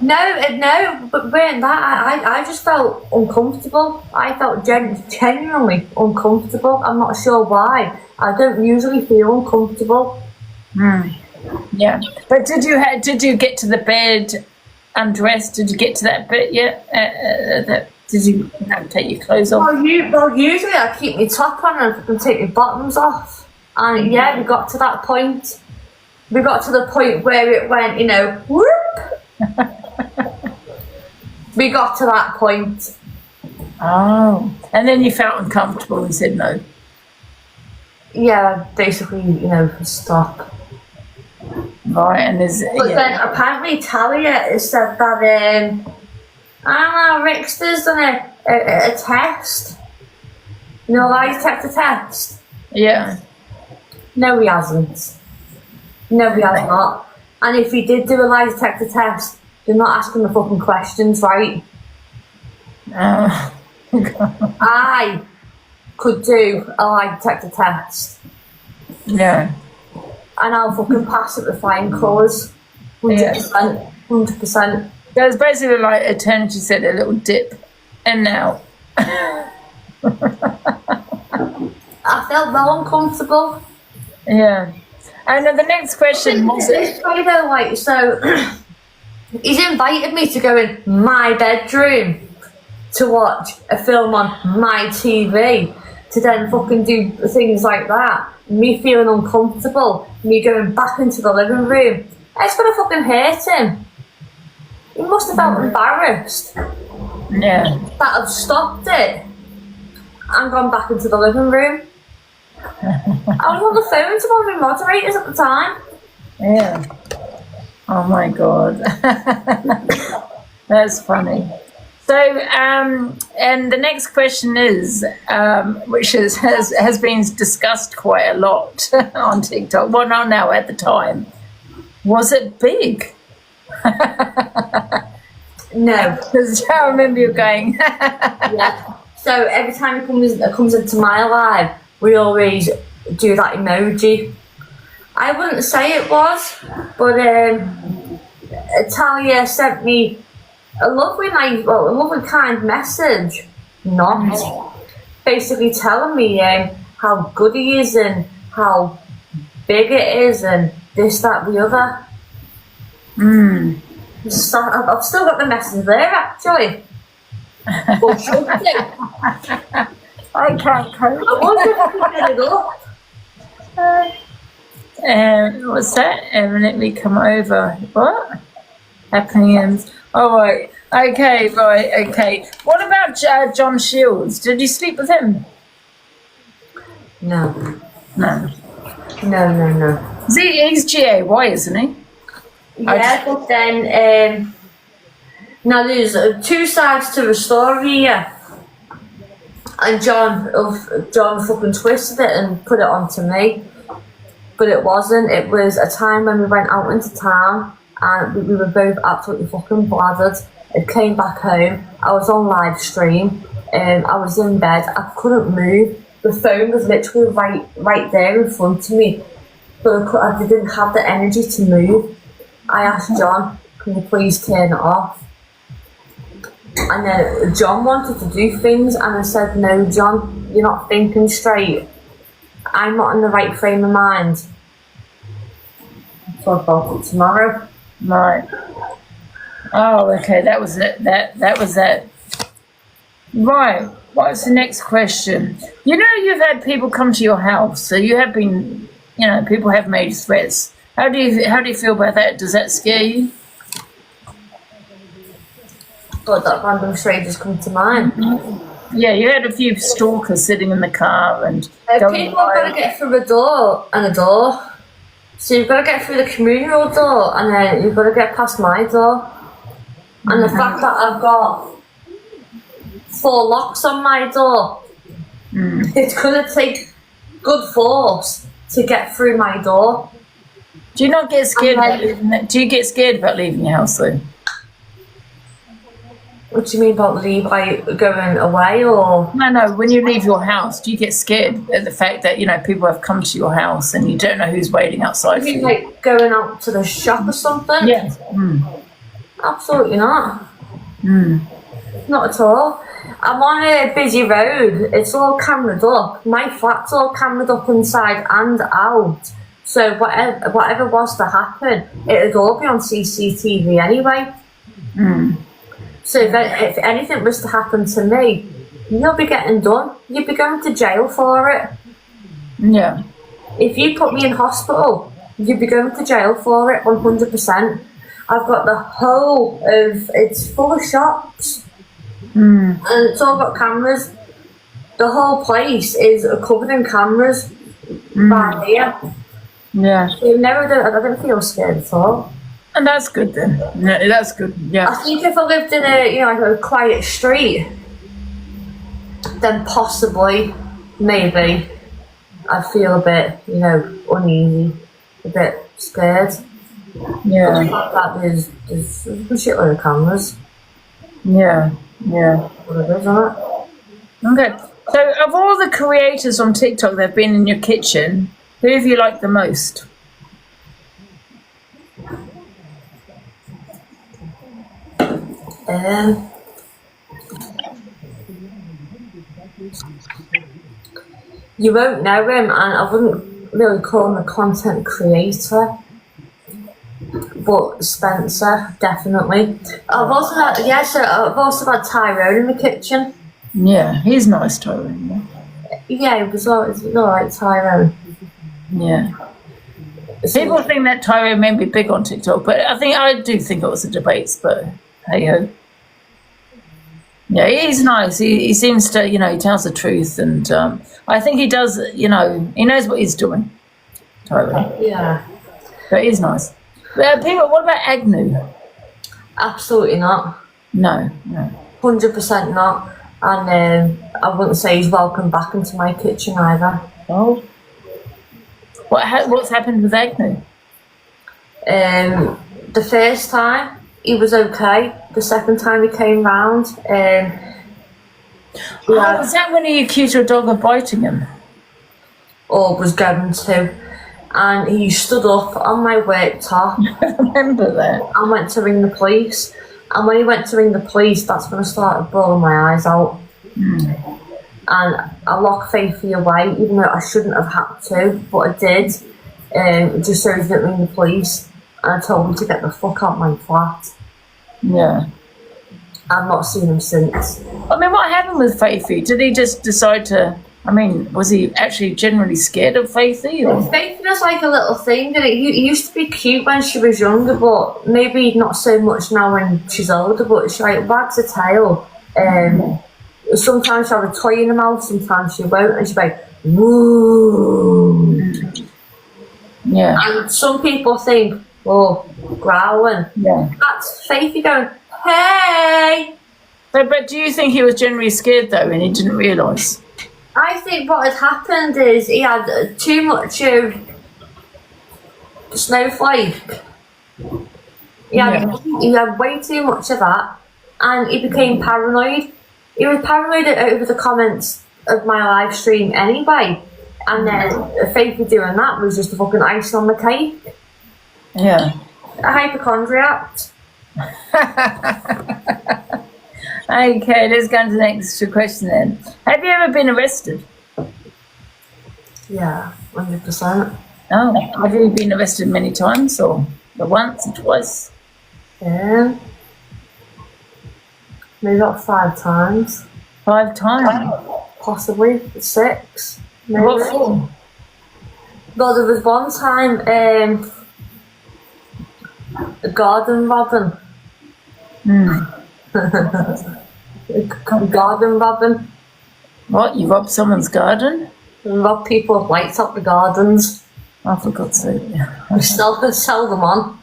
Speaker 1: No, but when that, I just felt uncomfortable. I felt genuinely uncomfortable. I'm not sure why. I don't usually feel uncomfortable.
Speaker 2: Yeah, but did you get to the bed undressed? Did you get to that bit yet? Did you take your clothes off?
Speaker 1: Well, usually I keep my top on and take my bottoms off. And yeah, we got to that point. We got to the point where it went, whoop. We got to that point.
Speaker 2: Oh, and then you felt uncomfortable and said no.
Speaker 1: Yeah, basically, stop.
Speaker 2: Right, and
Speaker 1: But then apparently Talia said that Rickster's done a test. Lie detector test.
Speaker 2: Yeah.
Speaker 1: No, he hasn't. No, he has not. And if he did do a lie detector test, you're not asking the fucking questions, right? I could do a lie detector test.
Speaker 2: Yeah.
Speaker 1: And I'll fucking pass it with flying colours. 100%. 100%.
Speaker 2: It was basically like a turn, she said, a little dip. And now.
Speaker 1: I felt well uncomfortable.
Speaker 2: Yeah. And then the next question was
Speaker 1: this way though, like, so he's invited me to go in my bedroom to watch a film on my TV, to then fucking do things like that. Me feeling uncomfortable, me going back into the living room. It's gonna fucking hurt him. He must have felt embarrassed.
Speaker 2: Yeah.
Speaker 1: That I've stopped it and gone back into the living room. I was on the phone to one of the moderators at the time.
Speaker 2: Yeah. Oh my God. That's funny. So, and the next question is, which has been discussed quite a lot on TikTok. Well, not now, at the time. Was it big?
Speaker 1: No.
Speaker 2: Because I remember you going.
Speaker 1: Yeah. So every time it comes into my live, we always do that emoji. I wouldn't say it was, but Talia sent me a lovely, kind message. Not basically telling me how good he is and how big it is and this, that, the other. So I've still got the message there, actually. Well, should do.
Speaker 2: I can't cope.
Speaker 1: I wonder if I can get it up.
Speaker 2: What's that? Let me come over. What? Opinions. All right. Okay. Right. Okay. What about John Shields? Did you sleep with him?
Speaker 1: No.
Speaker 2: No.
Speaker 1: No.
Speaker 2: He's GA. Why isn't he?
Speaker 1: Yeah, but then now there's two sides to the story here, and John fucking twisted it and put it onto me, but it wasn't. It was a time when we went out into town and we were both absolutely fucking bladdered. I came back home. I was on live stream. I was in bed. I couldn't move. The phone was literally right there in front of me, but I didn't have the energy to move. I asked John, can you please turn it off? And then John wanted to do things and I said, no John, you're not thinking straight. I'm not in the right frame of mind. I'll talk about it tomorrow.
Speaker 2: Right. Oh, okay, that was it. That was that. Right. What's the next question? You know, you've had people come to your house, so you have been, people have made threats. How do you feel about that? Does that scare you?
Speaker 1: God, that random strangers come to mind.
Speaker 2: Mm-hmm. Yeah, you had a few stalkers sitting in the car and
Speaker 1: people have got to get through a door and a door. So you've got to get through the communal door and then you've got to get past my door. And the fact that I've got 4 locks on my door, it's going to take good force to get through my door.
Speaker 2: Do you not get scared? Do you get scared about leaving your house though?
Speaker 1: What do you mean about going away or?
Speaker 2: No. When you leave your house, do you get scared at the fact that people have come to your house and you don't know who's waiting outside for you?
Speaker 1: Like going out to the shop or something?
Speaker 2: Yes.
Speaker 1: Absolutely not. Not at all. I'm on a busy road. It's all cameraed up. My flat's all cameraed up inside and out. So whatever was to happen, it'd all be on CCTV anyway. So if anything was to happen to me, you'll be getting done. You'd be going to jail for it.
Speaker 2: Yeah.
Speaker 1: If you put me in hospital, you'd be going to jail for it, 100%. I've got the whole of, it's full of shops. And it's all got cameras. The whole place is covered in cameras right here.
Speaker 2: Yeah.
Speaker 1: So I don't feel scared at all.
Speaker 2: And that's good then. Yeah, that's good. Yeah.
Speaker 1: I think if I lived in a quiet street, then possibly, maybe, I'd feel a bit, uneasy, a bit scared.
Speaker 2: Yeah.
Speaker 1: But the fact that there's a shitload of cameras.
Speaker 2: Yeah.
Speaker 1: What it is, isn't it?
Speaker 2: Okay. So of all the creators on TikTok that have been in your kitchen, who have you liked the most?
Speaker 1: You won't know him, and I wouldn't really call him a content creator, but Spencer, definitely. I've also had Tyrone in the kitchen.
Speaker 2: Yeah, he's nice, Tyrone.
Speaker 1: Yeah, it was alright, Tyrone.
Speaker 2: Yeah. People think that Tyrone may be big on TikTok, but I do think it was the debates, but hey ho. Yeah, he's nice. He seems to, he tells the truth, and I think he does. He knows what he's doing. Totally.
Speaker 1: Yeah.
Speaker 2: But he's nice. People, what about Agnew?
Speaker 1: Absolutely not.
Speaker 2: No.
Speaker 1: 100% not. And I wouldn't say he's welcome back into my kitchen either.
Speaker 2: Oh. What's happened with Agnew?
Speaker 1: The first time he was okay. The second time he came round,
Speaker 2: Was that when he accused your dog of biting him?
Speaker 1: or was going to, and he stood up on my worktop.
Speaker 2: I remember that.
Speaker 1: I went to ring the police, and when he went to ring the police, that's when I started bawling my eyes out. And I locked Faithy away, even though I shouldn't have had to, but I did, just so he didn't ring the police. And I told him to get the fuck out my flat.
Speaker 2: Yeah.
Speaker 1: I've not seen him since.
Speaker 2: I mean, what happened with Faithy? Did he just decide to? I mean, was he actually genuinely scared of Faithy? Or?
Speaker 1: Faithy was like a little thing, and he used to be cute when she was younger, but maybe not so much now when she's older. But she like wags her tail. Sometimes she'll have a toy in her mouth, sometimes she won't, and she'll be like, woo.
Speaker 2: Yeah.
Speaker 1: And some people think, oh, growling.
Speaker 2: Yeah.
Speaker 1: That's Faithy going, hey.
Speaker 2: But do you think he was generally scared though, and he didn't realise?
Speaker 1: I think what had happened is he had too much of snowflake. He had way too much of that, and he became paranoid. He was paranoid over the comments of my live stream anyway, and then Faithy doing that was just a fucking icing on the cake.
Speaker 2: Yeah.
Speaker 1: A hypochondriac.
Speaker 2: Okay, let's go on to the next question then. Have you ever been arrested?
Speaker 1: Yeah, 100%.
Speaker 2: Oh, have you been arrested many times, or once or twice?
Speaker 1: Yeah. Maybe about 5 times.
Speaker 2: 5 times?
Speaker 1: Possibly 6. Maybe.
Speaker 2: What for?
Speaker 1: Well, there was one time, garden robbing. Garden robbing.
Speaker 2: What, you robbed someone's garden?
Speaker 1: Rob people with lights up the gardens.
Speaker 2: Oh, for God's sake.
Speaker 1: We still sell them on.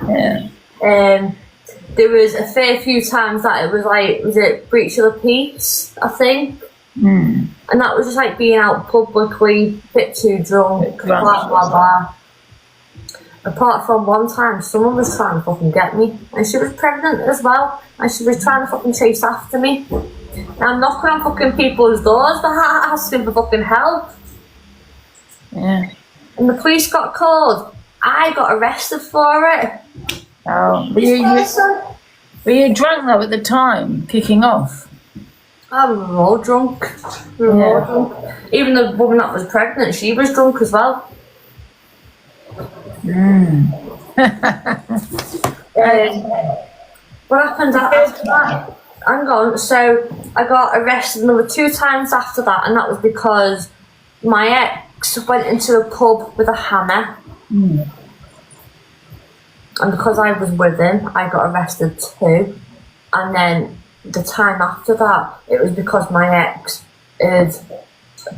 Speaker 2: Yeah.
Speaker 1: There was a fair few times that it was like, was it breach of the peace, I think? And that was just like being out publicly, a bit too drunk, blah, blah, blah. Apart from one time, someone was trying to fucking get me, and she was pregnant as well, and she was trying to fucking chase after me. And I'm knocking on fucking people's doors, they're asking for fucking help.
Speaker 2: Yeah.
Speaker 1: And the police got called. I got arrested for it.
Speaker 2: Oh, were you drunk though at the time, kicking off?
Speaker 1: Oh, we were all drunk. We were all drunk. Even the woman that was pregnant, she was drunk as well. What happened after that? Hang on, so I got arrested another 2 times after that, and that was because my ex went into a pub with a hammer. And because I was with him, I got arrested too. And then the time after that, it was because my ex had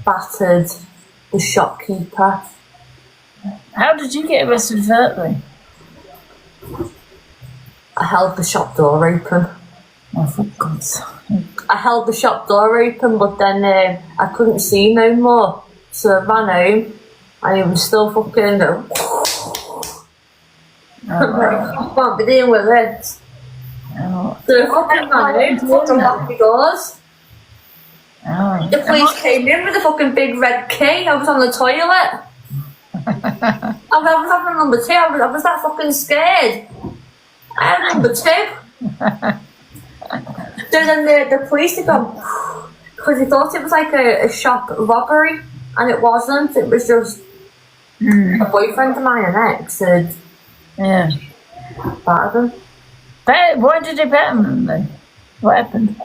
Speaker 1: battered the shopkeeper.
Speaker 2: How did you get arrested for that then?
Speaker 1: I held the shop door open.
Speaker 2: Oh, for God's sake.
Speaker 1: I held the shop door open, but then I couldn't see no more. So I ran home, and he was still fucking... I can't be dealing with it.
Speaker 2: Oh.
Speaker 1: So I fucking ran home, fucking locked the doors.
Speaker 2: Oh.
Speaker 1: The police came in with a fucking big red key. I was on the toilet. I was having number 2. I was that fucking scared. I had number 2. So then the police had gone, because they thought it was like a shop robbery, and it wasn't. It was just a boyfriend of mine, an ex, had battered him.
Speaker 2: Why did you bat him then? What happened?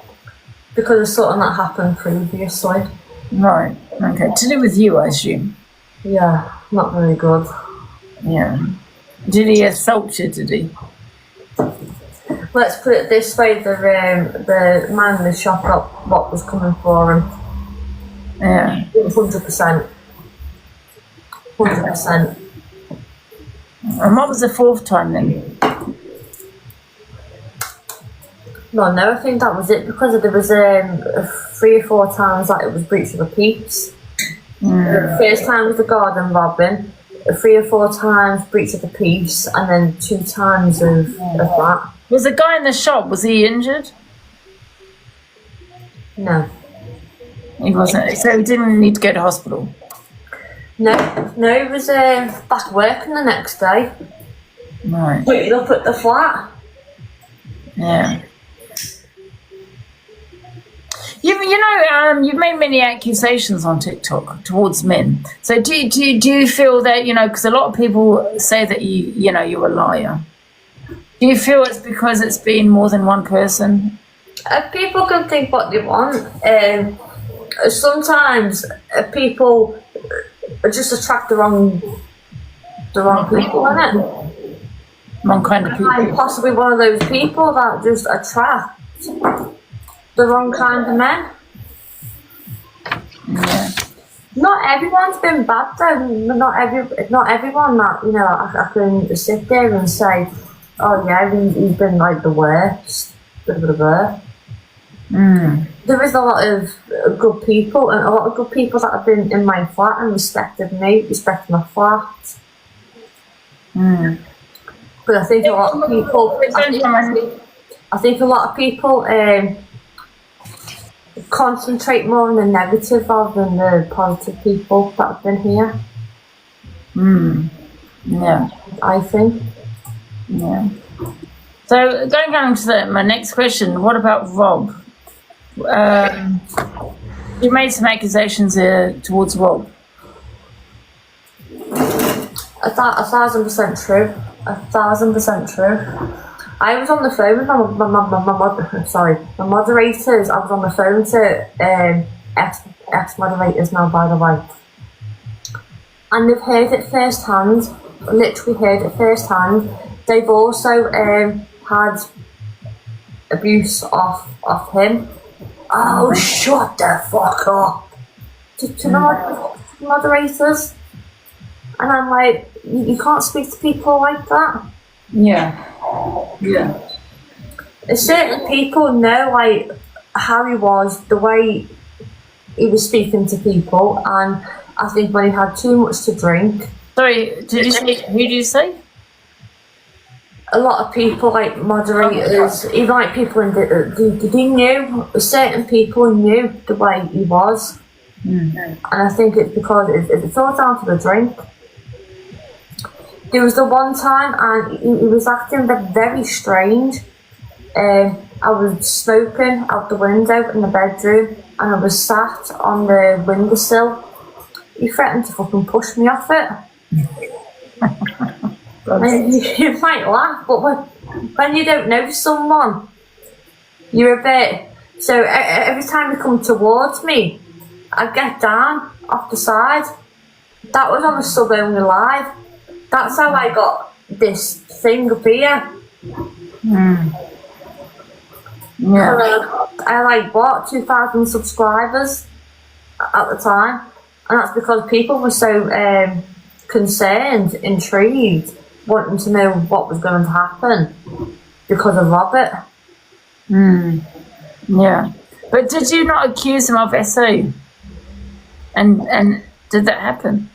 Speaker 1: Because of something that happened previously.
Speaker 2: Right, okay. To do with you, I assume.
Speaker 1: Yeah, not very good.
Speaker 2: Yeah. Did he assault you, did he?
Speaker 1: let's put it this way: the man in the shop got what was coming for him.
Speaker 2: Yeah.
Speaker 1: 100%. 100%.
Speaker 2: And what was the fourth time then?
Speaker 1: No, I think that was it, because there was 3 or 4 times that it was breach of the peace. The first time was the garden robbing, 3 or 4 times breach of the peace, and then 2 times of that.
Speaker 2: Was the guy in the shop, was he injured?
Speaker 1: No.
Speaker 2: He wasn't. So he didn't need to go to hospital?
Speaker 1: No, he was back working the next day.
Speaker 2: Right.
Speaker 1: Putting up at the flat.
Speaker 2: Yeah. You've made many accusations on TikTok towards men. So do you feel that, because a lot of people say that you're a liar. Do you feel it's because it's been more than one person?
Speaker 1: People can think what they want. Sometimes people just attract the wrong people, innit?
Speaker 2: Wrong kind of people.
Speaker 1: I'm possibly one of those people that just attract the wrong kind of men.
Speaker 2: Yeah.
Speaker 1: Not everyone's been bad though. Not everyone that I can sit there and say, oh yeah, he's been like the worst. Blah, blah, blah. There is a lot of good people, and a lot of good people that have been in my flat and respected me, respected my flat. But I think a lot of people, concentrate more on the negative rather than the positive people that have been here.
Speaker 2: Yeah.
Speaker 1: I think.
Speaker 2: Yeah. So going on to my next question, what about Rob? You made some accusations towards Rob.
Speaker 1: 1,000% true. 1,000% true. I was on the phone with my moderators. I was on the phone to ex-moderators now, by the way. And they've heard it firsthand, literally heard it firsthand. They've also had abuse off him. Oh, shut the fuck up. To the moderators. And I'm like, you can't speak to people like that.
Speaker 2: Yeah. Yeah.
Speaker 1: Certain people know like how he was, the way he was speaking to people, and I think when he had too much to drink.
Speaker 2: Sorry, who did you say?
Speaker 1: A lot of people, like moderators, even like people in they knew, certain people knew the way he was. And I think it's because it's all down to the drink. There was the one time and he was acting very strange. I was smoking out the window in the bedroom and I was sat on the windowsill. He threatened to fucking push me off it. And you might laugh, but when you don't know someone, you're a bit... So every time he come towards me, I'd get down off the side. That was on the Sub Only Live. That's how I got this thing up here. Yeah. I 2,000 subscribers at the time. And that's because people were so concerned, intrigued, wanting to know what was going to happen because of Robert.
Speaker 2: Yeah. But did you not accuse him of SO? And did that happen?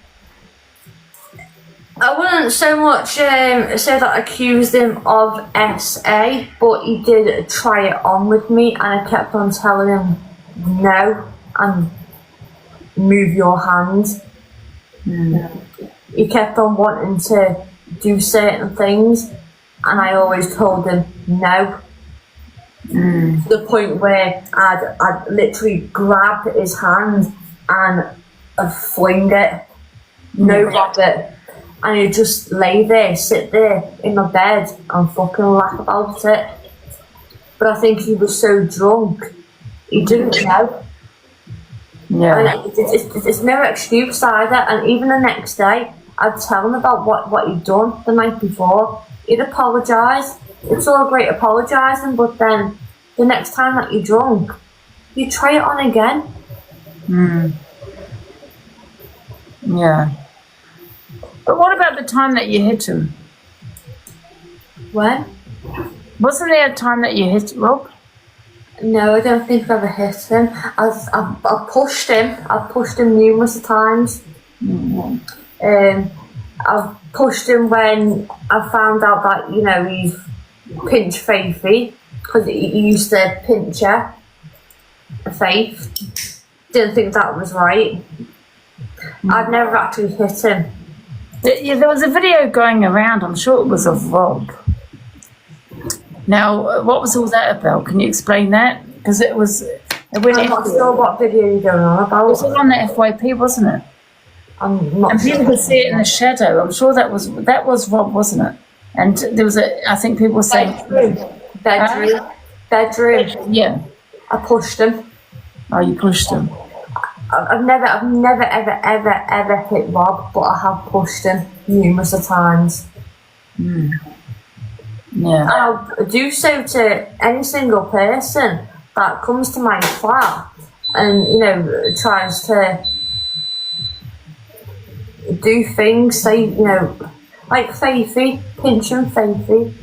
Speaker 1: I wouldn't so much say that I accused him of SA, but he did try it on with me, and I kept on telling him no and move your hand. He kept on wanting to do certain things, and I always told him no. To the point where I'd literally grab his hand and I'd fling it. No, Robert. And he'd just lay there, sit there in my bed and fucking laugh about it. But I think he was so drunk, he didn't know.
Speaker 2: Yeah.
Speaker 1: And it's no excuse either. And even the next day, I'd tell him about what he'd done the night before. You'd apologise. It's all great apologising, but then the next time that you're drunk, you try it on again.
Speaker 2: Yeah. But what about the time that you hit him?
Speaker 1: When?
Speaker 2: Wasn't there a time that you hit Rob?
Speaker 1: No, I don't think I've ever hit him. I've pushed him. I've pushed him numerous times. I've pushed him when I found out that, you know, he's pinched Faithy, because he used to pinch her, Faith. Didn't think that was right. I've never actually hit him.
Speaker 2: There was a video going around, I'm sure it was of Rob. Now, what was all that about? Can you explain that? Because it was...
Speaker 1: I'm not sure what video you're going on about.
Speaker 2: It was on the FYP, wasn't it?
Speaker 1: I'm not
Speaker 2: And
Speaker 1: sure.
Speaker 2: people could see it in the shadow. I'm sure that was Rob, wasn't it? And there was I think people were saying...
Speaker 1: Bedroom.
Speaker 2: Yeah.
Speaker 1: I pushed him.
Speaker 2: Oh, you pushed him.
Speaker 1: I've never ever hit Rob, but I have pushed him numerous of times.
Speaker 2: Yeah.
Speaker 1: And I'll do so to any single person that comes to my flat and, you know, tries to do things, say, you know, like Faithy, pinching Faithy.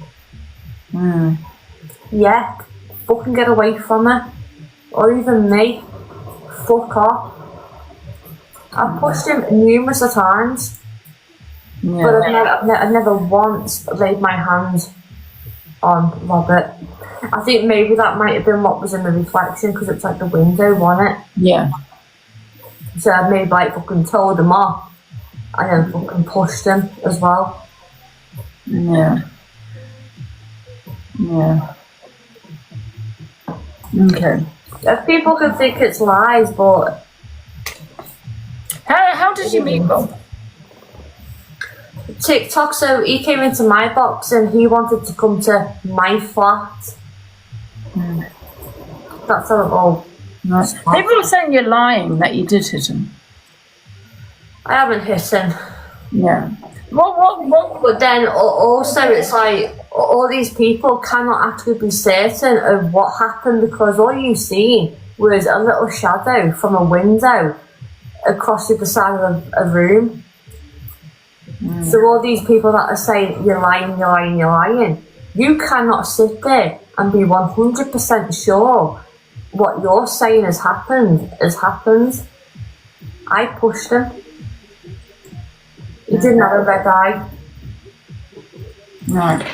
Speaker 1: Yeah, fucking get away from her. Or even me. Fuck off. I've pushed him numerous of times, but I've never once laid my hands on Robert. I think maybe that might have been what was in the reflection, because it's like the window, wasn't it?
Speaker 2: Yeah.
Speaker 1: So I maybe like fucking told him off and then fucking pushed him as well.
Speaker 2: Yeah. Okay.
Speaker 1: People can think it's lies, but...
Speaker 2: How did you meet Rob?
Speaker 1: TikTok, so he came into my box and he wanted to come to my flat. That's how it all...
Speaker 2: Nice. People were saying you're lying that you did hit him.
Speaker 1: I haven't hit him.
Speaker 2: Yeah. What?
Speaker 1: But then also it's like all these people cannot actually be certain of what happened, because all you seen was a little shadow from a window across the side of a room. So all these people that are saying you're lying, you cannot sit there and be 100% sure what you're saying has happened. I pushed him. He didn't have a red eye.
Speaker 2: Right.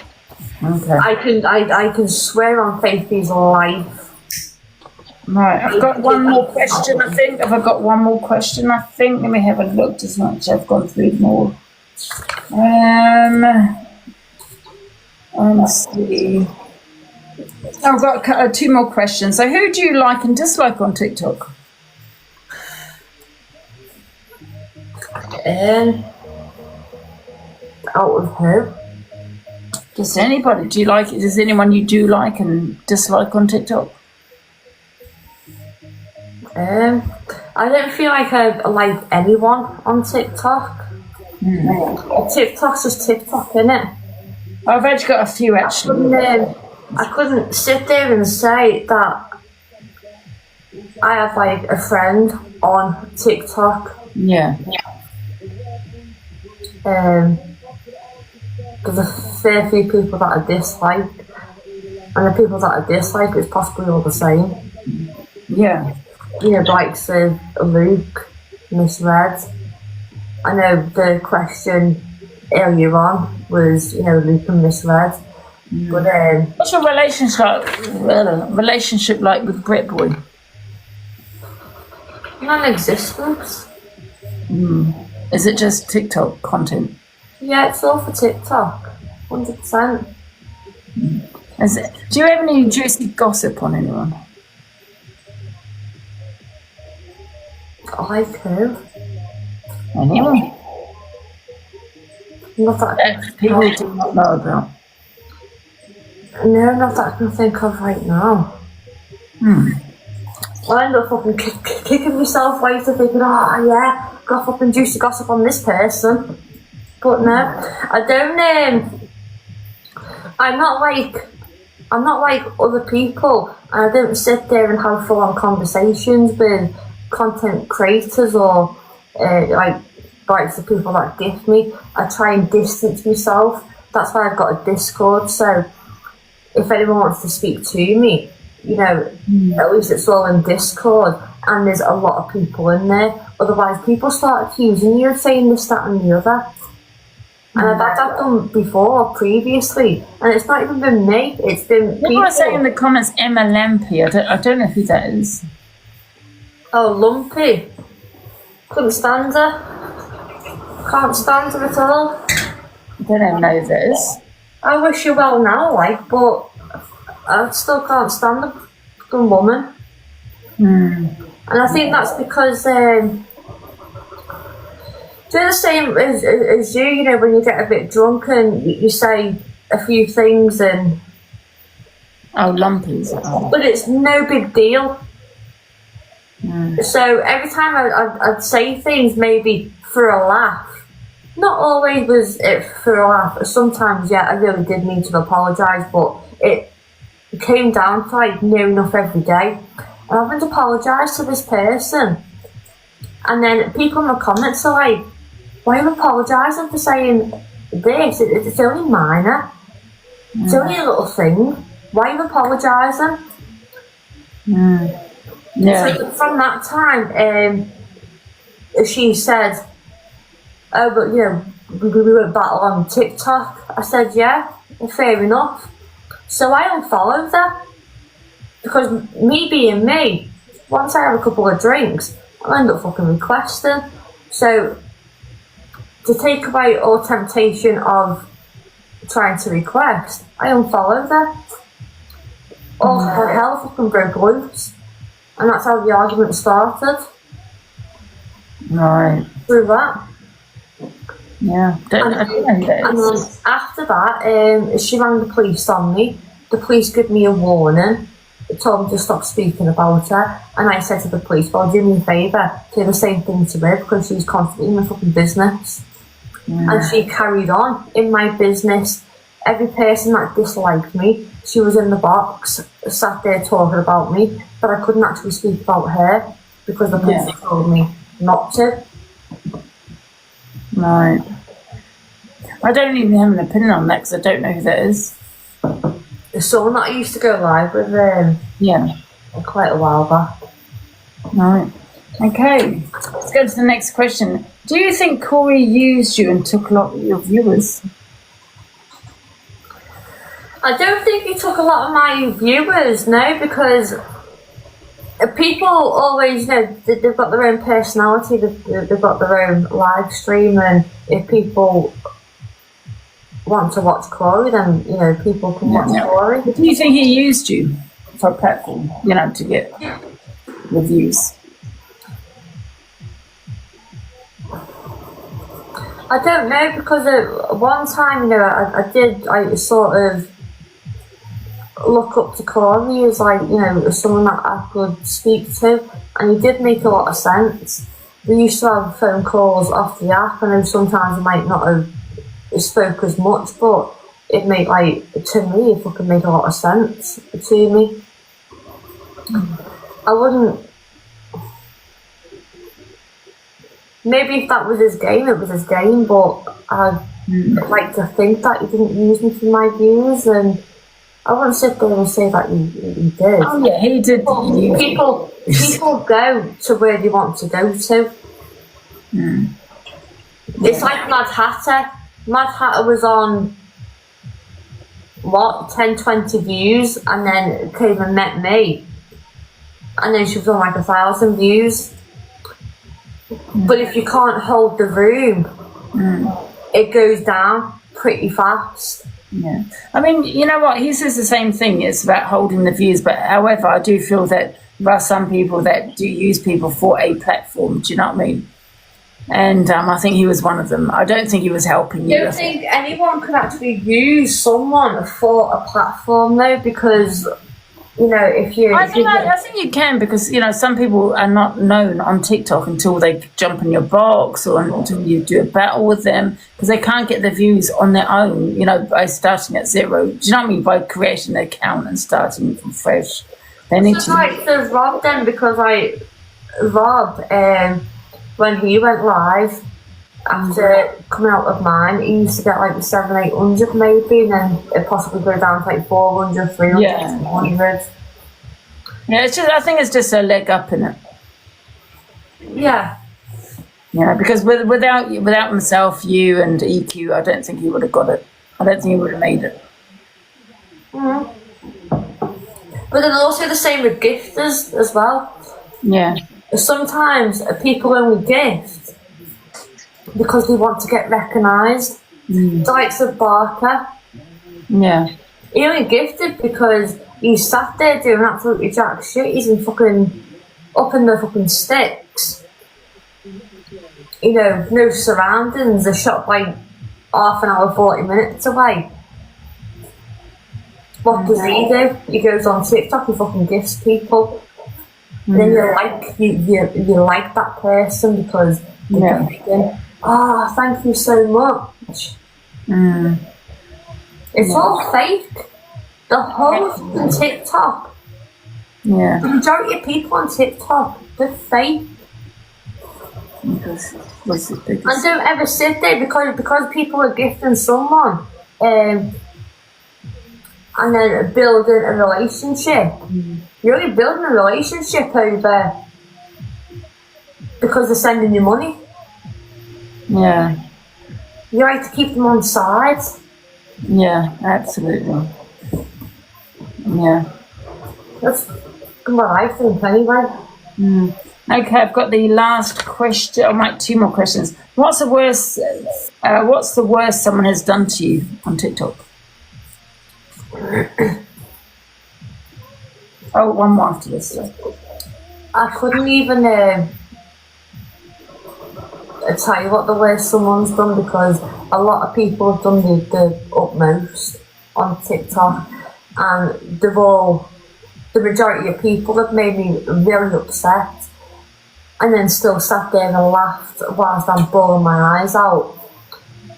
Speaker 2: Okay.
Speaker 1: I can swear on Faithy's life.
Speaker 2: Right. I've got one more question, I think. Have I got one more question, I think? Let me have a look as much. I've gone through more. Let's see. I've got two more questions. So who do you like and dislike on TikTok?
Speaker 1: Out of who?
Speaker 2: Just anybody. Do you like it? Is there anyone you do like and dislike on TikTok?
Speaker 1: I don't feel like I like anyone on TikTok. TikTok's just TikTok, innit?
Speaker 2: I've actually got a few actually.
Speaker 1: I couldn't sit there and say that I have like a friend on TikTok.
Speaker 2: Yeah.
Speaker 1: There's a fair few people that I dislike, and the people that I dislike is possibly all the same.
Speaker 2: Yeah.
Speaker 1: You know, like so Luke misread. I know the question earlier on was, you know, Luke and misread. But
Speaker 2: what's your relationship like with Brit Boy?
Speaker 1: non-existence.
Speaker 2: Is it just TikTok content?
Speaker 1: Yeah, it's all for TikTok. 100%.
Speaker 2: Is it? Do you have any juicy gossip on anyone?
Speaker 1: Like who?
Speaker 2: Anyone?
Speaker 1: Not that
Speaker 2: People you do not know about.
Speaker 1: No, not that I can think of right now. I end up fucking kicking myself later thinking, oh yeah, got fucking juicy gossip on this person. But no, I don't I'm not like other people, and I don't sit there and have full-on conversations with content creators or like the people that gift me. I try and distance myself. That's why I've got a Discord. So if anyone wants to speak to me, you know, at least it's all in Discord, and there's a lot of people in there. Otherwise, people start accusing you of saying this, that, and the other. And I've had that done before, previously, and it's not even been me. It's been people.
Speaker 2: People are saying in the comments, Emma Lampy. I don't know who that is.
Speaker 1: Oh, Lumpy. Couldn't stand her. Can't stand her at all.
Speaker 2: I don't even know who that is.
Speaker 1: I wish you well now, like, but I still can't stand the fucking woman. And I think that's because they're the same as you, you know, when you get a bit drunk and you say a few things and...
Speaker 2: Oh, lumpies.
Speaker 1: But it's no big deal. So every time I'd say things maybe for a laugh. Not always was it for a laugh. Sometimes, yeah, I really did need to apologise, but it came down to like near enough every day. And I haven't apologised to this person. And then people in the comments are like, why are you apologising for saying this? It's only minor. It's only a little thing. Why are you apologising?
Speaker 2: Yeah.
Speaker 1: So from that time, she said, oh, but you know, we went battle on TikTok. I said, yeah, fair enough. So I unfollowed her. Because me being me, once I have a couple of drinks, I'll end up fucking requesting. So to take away all temptation of trying to request, I unfollowed her. All her hell fucking broke loose. And that's how the argument started.
Speaker 2: Right.
Speaker 1: Through that.
Speaker 2: Yeah. And
Speaker 1: then after that, she rang the police on me. The police gave me a warning. They told me to stop speaking about her. And I said to the police, well, do me a favour, say the same thing to her because she's constantly in my fucking business. And she carried on in my business. Every person that disliked me, she was in the box, sat there talking about me, but I couldn't actually speak about her because the police told me not to.
Speaker 2: Right. I don't even have an opinion on that because I don't know who that is.
Speaker 1: There's someone that I used to go live with quite a while back.
Speaker 2: Right. Okay. Let's go to the next question. Do you think Corey used you and took a lot of your viewers?
Speaker 1: I don't think he took a lot of my viewers, no, because people always, you know, they've got their own personality, they've got their own live stream, and if people want to watch Corey, then, you know, people can watch Corey.
Speaker 2: But do you think he used you for a platform, you know, to get the views?
Speaker 1: I don't know, because at one time, you know, I sort of look up to Corey as, like, you know, as someone that I could speak to, and he did make a lot of sense. We used to have phone calls off the app, and then sometimes I might not have spoke as much, but it made, like, to me, it fucking made a lot of sense to me. I wouldn't... Maybe if that was his game, it was his game, but I'd like to think that he didn't use me for my views, and I wouldn't sit there and say that he did.
Speaker 2: Oh yeah, he did.
Speaker 1: People go to where they want to go to. It's like Mad Hatter. Mad Hatter was on, 10, 20 views, and then came and met me. And then she was on like 1,000 views. But if you can't hold the room, it goes down pretty fast.
Speaker 2: Yeah. I mean, you know what? He says the same thing. It's about holding the views. But however, I do feel that there are some people that do use people for a platform. Do you know what I mean? And I think he was one of them. I don't think he was helping you.
Speaker 1: I don't think anyone could actually use someone for a platform, though, because You know, if you...
Speaker 2: I think you can, because, you know, some people are not known on TikTok until they jump in your box or until you do a battle with them, because they can't get the views on their own, you know, by starting at zero. Do you know what I mean? By creating an account and starting from fresh. They need to...
Speaker 1: Like there's Rob then, because Rob, when he went live, after coming out of mine, he used to get like 700-800 maybe, and then it possibly go down to like 400, 300, 400.
Speaker 2: Yeah, it's just, I think it's just a leg up in it.
Speaker 1: Yeah.
Speaker 2: Yeah, because without himself, you and EQ, I don't think he would have got it. I don't think he would have made it.
Speaker 1: Mm. But then also the same with gifters as well.
Speaker 2: Yeah.
Speaker 1: Sometimes people only gift because they want to get recognised. The likes of Barker.
Speaker 2: Yeah.
Speaker 1: He only gifted because he sat there doing absolutely jack shit. He's in fucking up in the fucking sticks. You know, no surroundings. They're shot by half an hour, 40 minutes away. What does he do? He goes on TikTok and fucking gifts people. And then you like that person because they're thinking, oh, thank you so much. It's all fake. The whole fucking TikTok.
Speaker 2: Yeah.
Speaker 1: The majority of people on TikTok, they're fake.
Speaker 2: And
Speaker 1: don't ever sit there because people are gifting someone and then building a relationship. You're only building a relationship over because they're sending you money.
Speaker 2: Yeah.
Speaker 1: You like to keep them on side.
Speaker 2: Yeah, absolutely. Yeah.
Speaker 1: That's what I think anyway.
Speaker 2: Okay, I've got the last question. I might 2 more questions. What's the worst someone has done to you on TikTok? Oh, one more after this.
Speaker 1: I couldn't even tell you what the worst someone's done, because a lot of people have done the utmost on TikTok, and the majority of people have made me really upset, and then still sat there and laughed whilst I'm bawling my eyes out.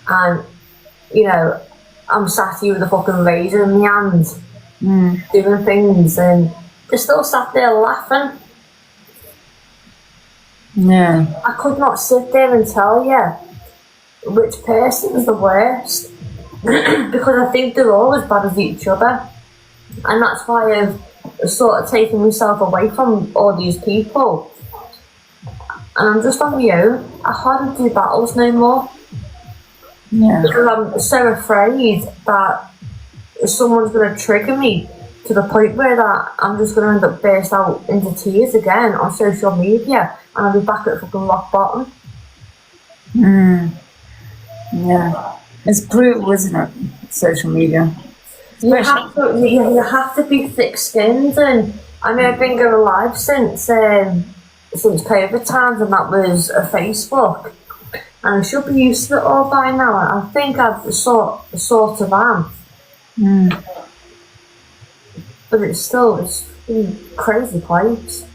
Speaker 1: And, you know, I'm sat here with a fucking razor in my hand, doing things, and they still sat there laughing.
Speaker 2: Yeah.
Speaker 1: I could not sit there and tell you which person is the worst because I think they're all as bad as each other, and that's why I've sort of taken myself away from all these people, and I'm just on my own. I hardly do battles no more.
Speaker 2: Yeah.
Speaker 1: Because I'm so afraid that someone's going to trigger me to the point where that I'm just going to end up burst out into tears again on social media, and I'll be back at fucking rock bottom.
Speaker 2: Yeah. It's brutal, isn't it? Social media.
Speaker 1: You have to be thick-skinned, and I mean, I've been going live since COVID times, and that was a Facebook. And I should be used to it all by now. I think I've sort of am. But it's crazy place.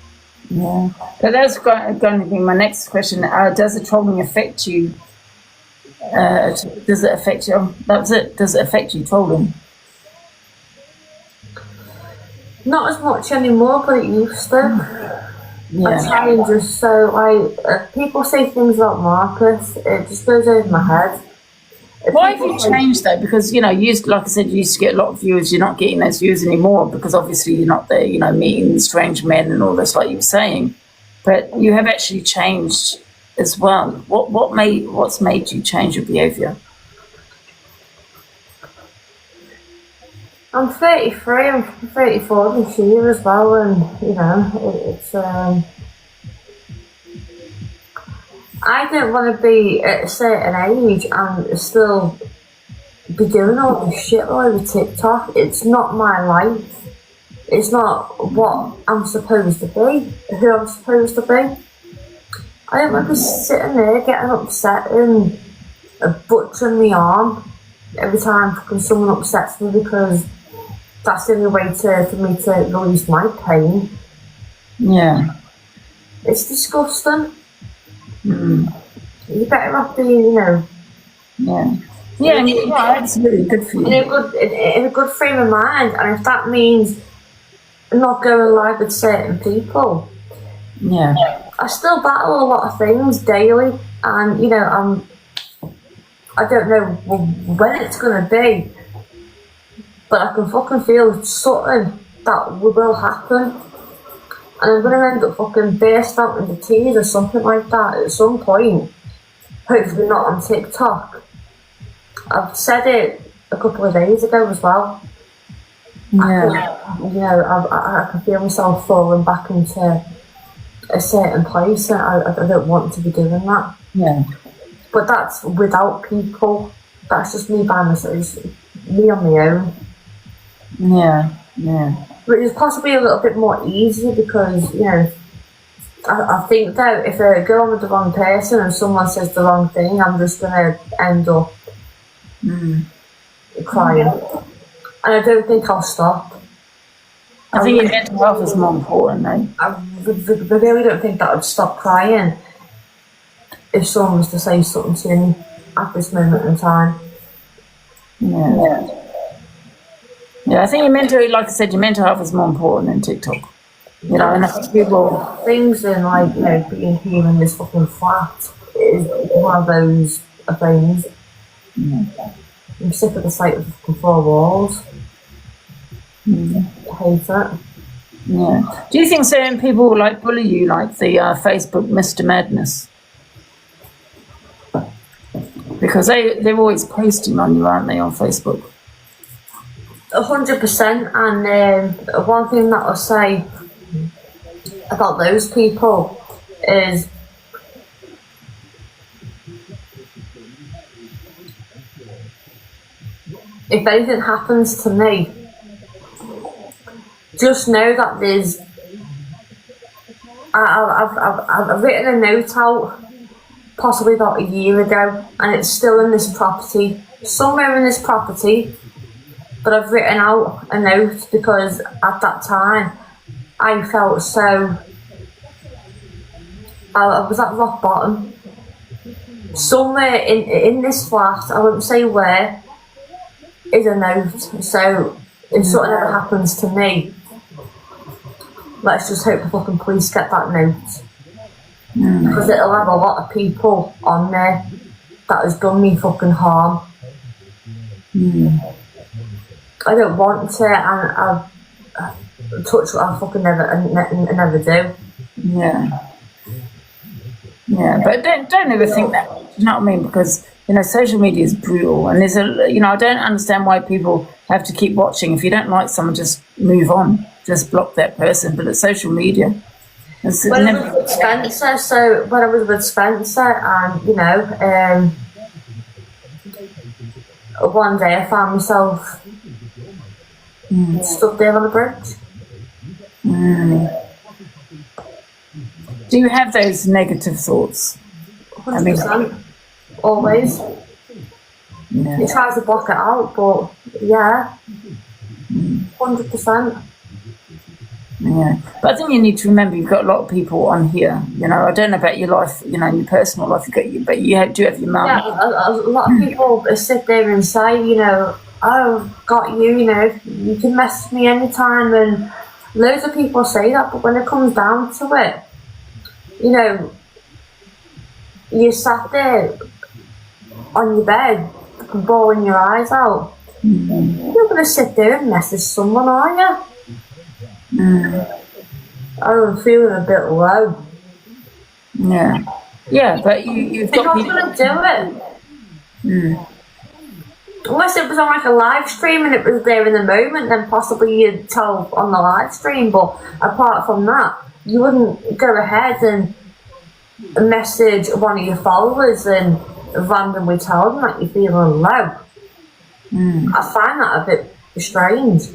Speaker 2: Yeah. But that's going to be my next question. Does the trolling affect you? Does it affect you? That's it. Does it affect you, trolling?
Speaker 1: Not as much anymore, but it used to.
Speaker 2: Yeah.
Speaker 1: I try and just people say things about Markus, it just goes over my head.
Speaker 2: Why have you changed though? Because, you know, like I said, you used to get a lot of views. You're not getting those views anymore because obviously you're not there, you know, meeting strange men and all this, like you were saying. But you have actually changed as well. What's made you change your behaviour?
Speaker 1: I'm 33, I'm 34 this year as well, and, you know, it's, I don't want to be at a certain age and still be doing all this shit all over TikTok. It's not my life. It's not what I'm supposed to be, who I'm supposed to be. I don't want to be sitting there getting upset and butchering my arm every time fucking someone upsets me because that's the only way for me to release my pain.
Speaker 2: Yeah.
Speaker 1: It's disgusting.
Speaker 2: Mm.
Speaker 1: You're better off being,
Speaker 2: Yeah. Yeah, and you're right, it's really good for you.
Speaker 1: in a good frame of mind, and if that means not going live with certain people,
Speaker 2: Yeah.
Speaker 1: I still battle a lot of things daily, and I don't know when it's gonna be, but I can fucking feel something that will happen, and I'm gonna end up fucking burst out into tears or something like that at some point. Hopefully not on TikTok. I've said it a couple of days ago as well.
Speaker 2: Yeah.
Speaker 1: I can feel myself falling back into a certain place, and I don't want to be doing that.
Speaker 2: Yeah.
Speaker 1: But that's without people. That's just me by myself. It's me on my own.
Speaker 2: Yeah. Yeah.
Speaker 1: But it's possibly a little bit more easier because, I think that if I go on with the wrong person and someone says the wrong thing, I'm just going to end up crying. And I don't think I'll stop.
Speaker 2: I think your mental health is more important, eh?
Speaker 1: I really don't think that I'd stop crying if someone was to say something to me at this moment in time.
Speaker 2: Yeah. Yeah, I think your mental, like I said, your mental health is more important than TikTok. And I think people...
Speaker 1: Things and, being here in this fucking flat is one of those things. I'm sick of the sight of the four walls. I hate it.
Speaker 2: Yeah. Do you think certain people bully you, like the Facebook Mr. Madness? Because they're always posting on you, aren't they, on Facebook?
Speaker 1: 100%. And one thing that I'll say about those people is if anything happens to me, just know that there's I've written a note out possibly about a year ago, and it's still in this property, somewhere in this property, but I've written out a note because at that time I felt so I was at rock bottom. Somewhere in this flat, I won't say where, is a note. So if something ever happens to me, let's just hope the fucking police get that note. Because it'll have a lot of people on there that has done me fucking harm. I don't want to, and I touch what I fucking never do.
Speaker 2: Yeah, but don't ever think that. You know what I mean? Because social media is brutal, and there's I don't understand why people have to keep watching. If you don't like someone, just move on, just block that person. But it's social media.
Speaker 1: When I was with Spencer, and one day I found myself stuck there on the bridge.
Speaker 2: Do you have those negative thoughts?
Speaker 1: 100%. Always. He tries to block it out, but 100%.
Speaker 2: Yeah, but I think you need to remember you've got a lot of people on here. I don't know about your life, your personal life. But you do have your mum.
Speaker 1: Yeah, a lot of people sit there and say, oh, got you. You can message me anytime, and loads of people say that. But when it comes down to it, you sat there on your bed, bawling your eyes out. You're not going to sit there and message someone, are you? I'm feeling a bit low.
Speaker 2: Yeah, but you've got
Speaker 1: people... You're not going to do it. Unless it was on a live stream and it was there in the moment, then possibly you'd tell on the live stream. But apart from that, you wouldn't go ahead and message one of your followers and randomly tell them that you're feeling low. I find that a bit strange.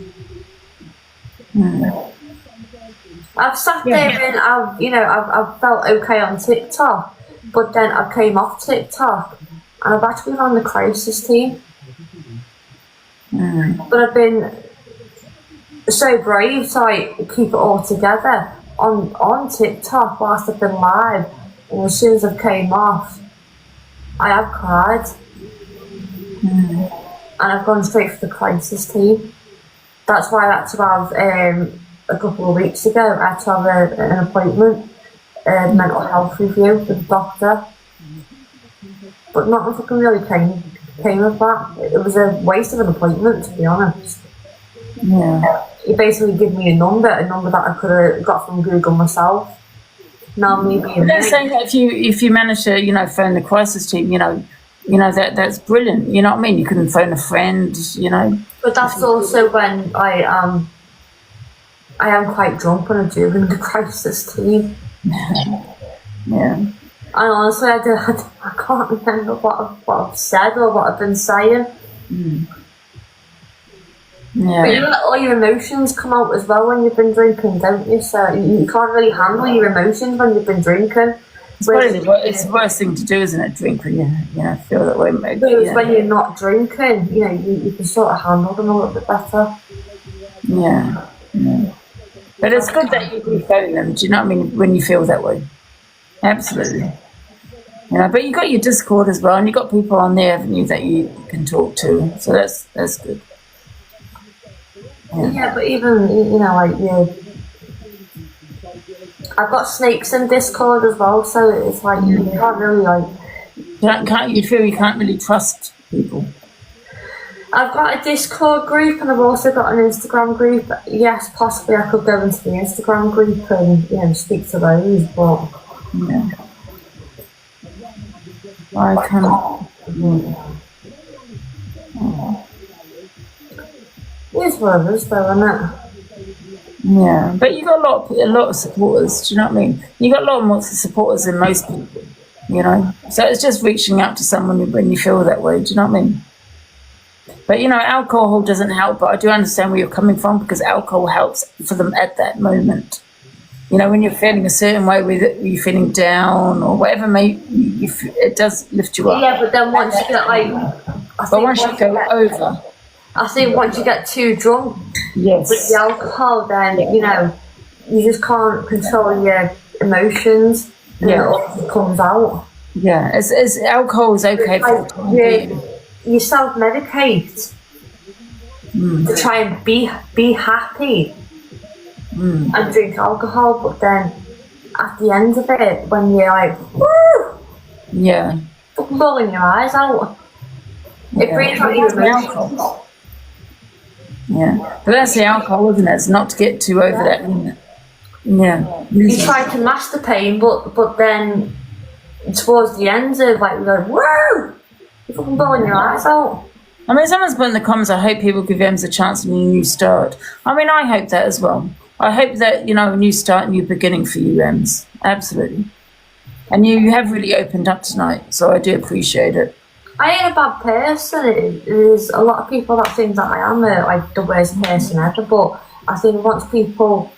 Speaker 1: I've sat there and I've felt okay on TikTok, but then I came off TikTok and I've actually been on the crisis team. But I've been so brave to like keep it all together on TikTok whilst I've been live, and as soon as I came off, I have cried, and I've gone straight for the crisis team. That's why I had to have a couple of weeks ago. I had to have an appointment, a mental health review with the doctor, but nothing fucking really came of that. It was a waste of an appointment, to be honest.
Speaker 2: Yeah.
Speaker 1: He basically gave me a number that I could have got from Google myself. Now me being
Speaker 2: But they're saying that if you manage to, you know, phone the crisis team, you know that's brilliant. You know what I mean? You can phone a friend, you know.
Speaker 1: But that's also when I am quite drunk when I do ring the crisis team.
Speaker 2: Yeah.
Speaker 1: And honestly, I can't remember what I've said or what I've been saying.
Speaker 2: Yeah.
Speaker 1: But you let all your emotions come out as well when you've been drinking, don't you? So you can't really handle your emotions when you've been drinking.
Speaker 2: It's the worst thing to do, isn't it? Drink when you feel that way.
Speaker 1: Whereas when you're not drinking, you know, you can sort of handle them a little bit better.
Speaker 2: Yeah. But it's good that you do phone them. Do you know what I mean? When you feel that way, absolutely. You know, but you got your Discord as well, and you got people on there, haven't you, that you can talk to. So that's good.
Speaker 1: Yeah, but even, you know, like, I've got snakes in Discord as well, so it's like, you can't really, like...
Speaker 2: You feel you can't really trust people?
Speaker 1: I've got a Discord group, and I've also got an Instagram group. Yes, possibly I could go into the Instagram group and, you know, speak to those, but...
Speaker 2: Yeah. I can't...
Speaker 1: It is what it is, though, isn't it?
Speaker 2: Yeah, but you got a lot of supporters. Do you know what I mean? You got a lot more supporters than most people. You know, so it's just reaching out to someone when you feel that way. Do you know what I mean? But you know, alcohol doesn't help. But I do understand where you're coming from, because alcohol helps for them at that moment. You know, when you're feeling a certain way, whether you're feeling down or whatever, it does lift you up.
Speaker 1: Yeah, but then once you get
Speaker 2: once you go over.
Speaker 1: I think once you get too drunk
Speaker 2: with
Speaker 1: the alcohol, then, you know, you just can't control your emotions, and it all comes out.
Speaker 2: Yeah, alcohol is okay for
Speaker 1: you self-medicate to try and be happy and drink alcohol, but then at the end of it, when you're like, woo! Fucking bawling your eyes out. It brings out your emotions.
Speaker 2: Yeah, but that's the alcohol, isn't it? It's not to get too over that limit. Yeah.
Speaker 1: You try to mask the pain, but then towards the end of, like, you're like, woo! You're fucking blowing your eyes out.
Speaker 2: I mean, someone's put in the comments, I hope people give Ems a chance and a new start. I mean, I hope that as well. I hope that, you know, a new start, a new beginning for you, Ems. Absolutely. And you have really opened up tonight, so I do appreciate it.
Speaker 1: I ain't a bad person. There's a lot of people that think that I am like the worst person ever, but I think once people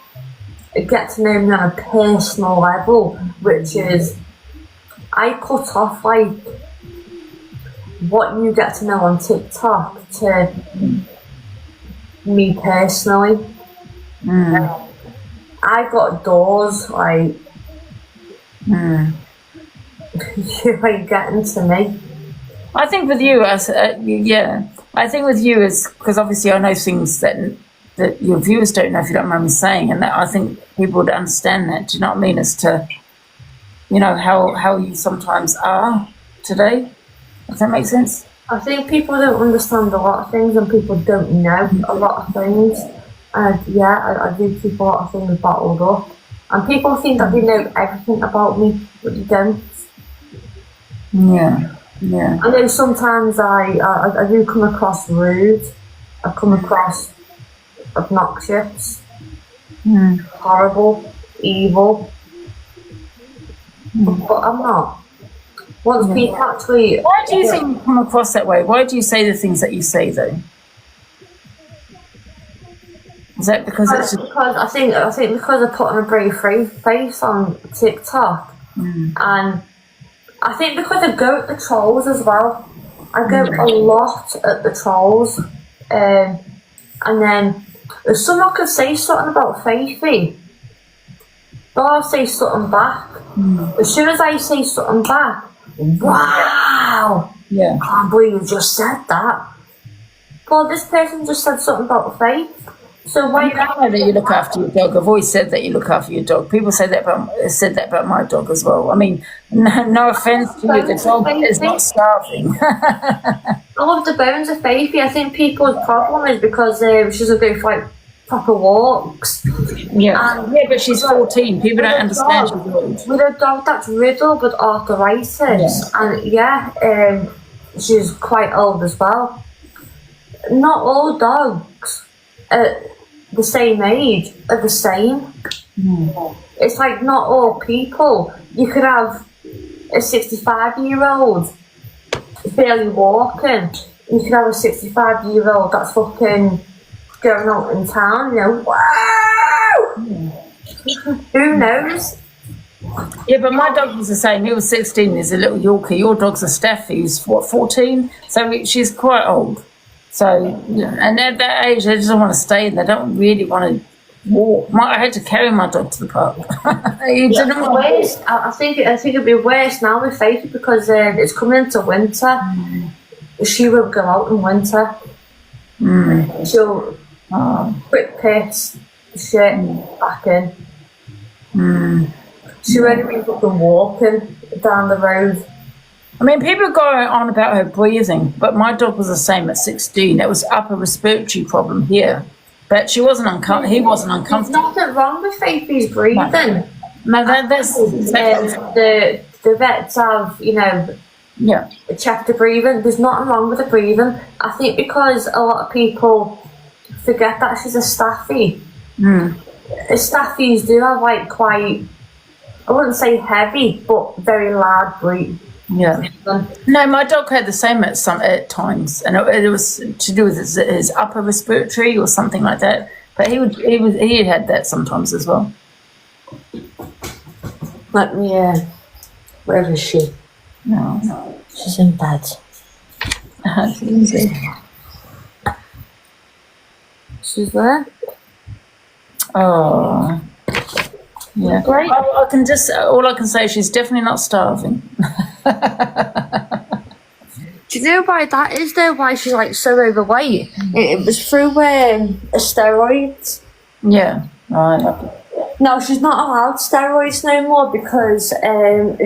Speaker 1: get to know me on a personal level, which is, I cut off like what you get to know on TikTok to me personally. I've got doors, like, you ain't getting to me.
Speaker 2: I think with you, I think with you is because obviously I know things that your viewers don't know, if you don't mind me saying, and that I think people would understand that. Do you know what I mean? As to, you know, how you sometimes are today. Does that make sense?
Speaker 1: I think people don't understand a lot of things, and people don't know a lot of things. And I do keep a lot of things bottled up, and people think that they know everything about me, but they don't.
Speaker 2: Yeah.
Speaker 1: I know sometimes I do come across rude. I come across obnoxious, horrible, evil, but I'm not. Once people actually...
Speaker 2: Why do you think you come across that way? Why do you say the things that you say, though? Is that because it's just...
Speaker 1: Because I think because I put on a brave face on TikTok, and I think because I go at the trolls as well. I go a lot at the trolls, and then If someone could say something about Faithy, I'll say something back. As soon as I say something back, wow!
Speaker 2: Yeah.
Speaker 1: I can't believe you just said that. Well, this person just said something about Faith. So why
Speaker 2: I know that you look after your dog. I've always said that you look after your dog. People said that about my dog as well. I mean, no offense to you, the dog is not starving.
Speaker 1: I love the bones of Faithy. I think people's problem is because she doesn't go for like proper walks.
Speaker 2: Yeah, but she's 14. People don't understand she's old.
Speaker 1: With a dog that's riddled with arthritis, and she's quite old as well. Not all dogs at the same age are the same. It's like not all people. You could have a 65-year-old barely walking. You could have a 65-year-old that's fucking going out in town, you know, wow! Who knows?
Speaker 2: Yeah, but my dog was the same. He was 16. He's a little Yorkie. Your dog's a Staffy. He's, 14? So she's quite old. So, and at that age, they just don't want to stay. They don't really want to walk. I had to carry my dog to the park.
Speaker 1: I think it'd be worse now with Faith because it's coming into winter. She won't go out in winter. She'll quick piss, shit, back in. She won't be fucking walking down the road.
Speaker 2: I mean, people go on about her breathing, but my dog was the same at 16. It was upper respiratory problem here. But she wasn't he wasn't uncomfortable.
Speaker 1: There's nothing wrong with Faithy's breathing.
Speaker 2: No, that's...
Speaker 1: the vets have, checked the breathing. There's nothing wrong with the breathing. I think because a lot of people forget that she's a Staffy. Staffies do have like quite, I wouldn't say heavy, but very loud breathing.
Speaker 2: Yeah. No, my dog had the same at times, and it was to do with his upper respiratory or something like that. But he had that sometimes as well.
Speaker 1: Let me. Where is she?
Speaker 2: No.
Speaker 1: She's in bed.
Speaker 2: That's easy.
Speaker 1: She's there.
Speaker 2: Oh. Yeah.
Speaker 1: Great.
Speaker 2: All I can say, she's definitely not starving.
Speaker 1: Do you know why that is though? Why she's like so overweight? It was through steroids.
Speaker 2: Yeah. Right.
Speaker 1: No, she's not allowed steroids no more because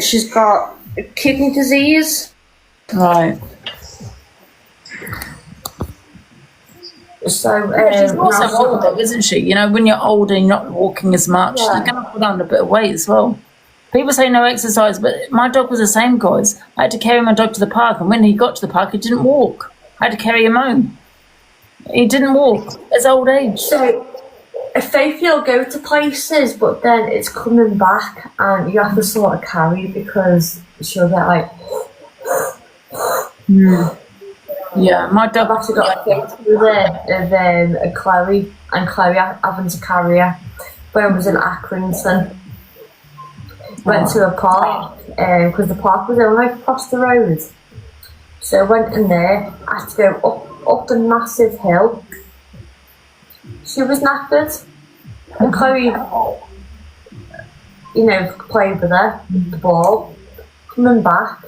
Speaker 1: she's got kidney disease.
Speaker 2: Right.
Speaker 1: So
Speaker 2: she's also older, isn't she? You know, when you're older and you're not walking as much, you're going to put on a bit of weight as well. People say no exercise, but my dog was the same, guys. I had to carry my dog to the park, and when he got to the park, he didn't walk. I had to carry him home. He didn't walk. It's old age.
Speaker 1: So if Faithy will go to places, but then it's coming back, and you have to sort of carry because she'll get like.
Speaker 2: Yeah, my dog.
Speaker 1: I've actually got a photo of Chloe and Chloe having to carry her when I was in Accrington. Went to a park because the park was only like across the road. So I went in there. I had to go up the massive hill. She was knackered, and Chloe, played with her the ball. Coming back,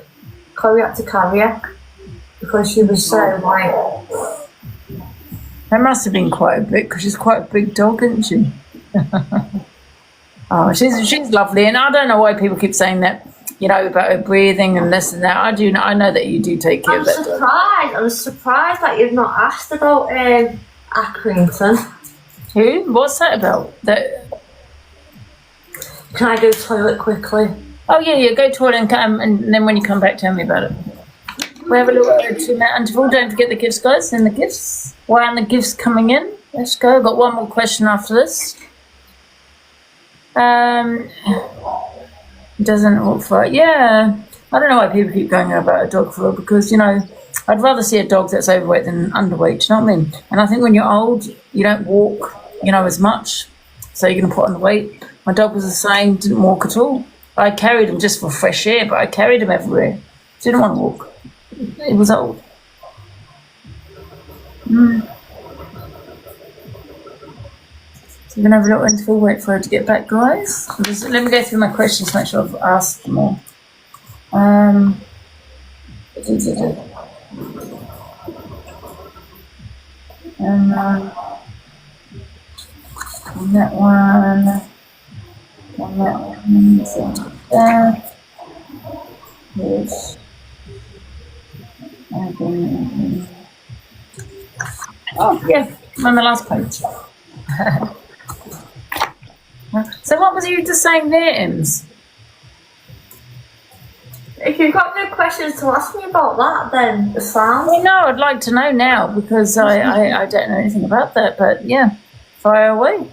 Speaker 1: Chloe had to carry her. Because she was so like.
Speaker 2: That must have been quite a bit, because she's quite a big dog, isn't she? Oh, she's lovely, and I don't know why people keep saying that, about her breathing and this and that. I know that you do take care of that dog.
Speaker 1: I'm surprised that you've not asked about Accrington.
Speaker 2: Who? What's that about?
Speaker 1: Can I go to the toilet quickly?
Speaker 2: Oh yeah, go to the toilet and come, and then when you come back, tell me about it. We have a little 2-minute interval. Don't forget the gifts, guys. And the gifts. Why aren't the gifts coming in? Let's go. I've got one more question after this. Doesn't look for it. Yeah. I don't know why people keep going on about a dog fur because, I'd rather see a dog that's overweight than underweight. Do you know what I mean? And I think when you're old, you don't walk, as much. So you're going to put on the weight. My dog was the same. Didn't walk at all. I carried him just for fresh air, but I carried him everywhere. Didn't want to walk. It was old. So we're going to have a little interval, wait for her to get back, guys. Let me go through my questions to make sure I've asked them all. And on that one, so that. Yes. Oh, yeah, I'm on the last page. So what was you just saying there, Ems?
Speaker 1: If you've got no questions to ask me about that, then it's fine.
Speaker 2: Well, no, I'd like to know now because I don't know anything about that, but yeah, fire away.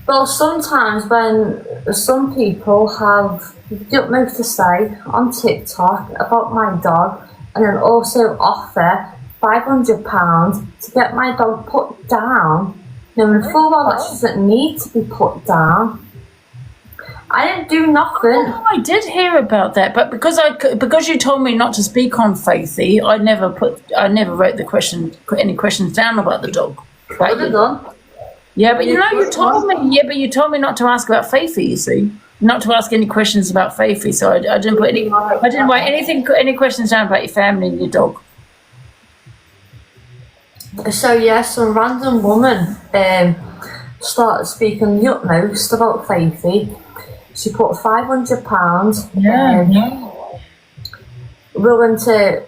Speaker 1: Well, sometimes when some people have the utmost to say on TikTok about my dog and then also offer £500 to get my dog put down, knowing full well that she doesn't need to be put down. I didn't do nothing.
Speaker 2: Oh, I did hear about that, but because you told me not to speak on Faithy, I never wrote any questions down about the dog.
Speaker 1: Right? Done.
Speaker 2: Yeah, but you told me. Yeah, but you told me not to ask about Faithy. You see, not to ask any questions about Faithy. So I didn't put any. I didn't write any questions down about your family and your dog.
Speaker 1: So yeah, some random woman started speaking the utmost about Faithy. She put £500. Willing to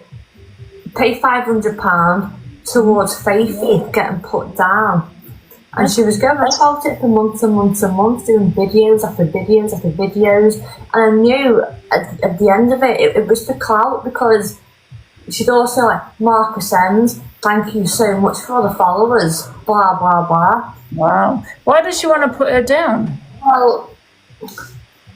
Speaker 1: pay £500 towards Faithy getting put down. And she was going about it for months and months and months, doing videos after videos after videos. And I knew at the end of it was for clout, because she'd also like, Markus ends, thank you so much for all the followers, blah, blah, blah.
Speaker 2: Wow. Why does she want to put her down?
Speaker 1: Well,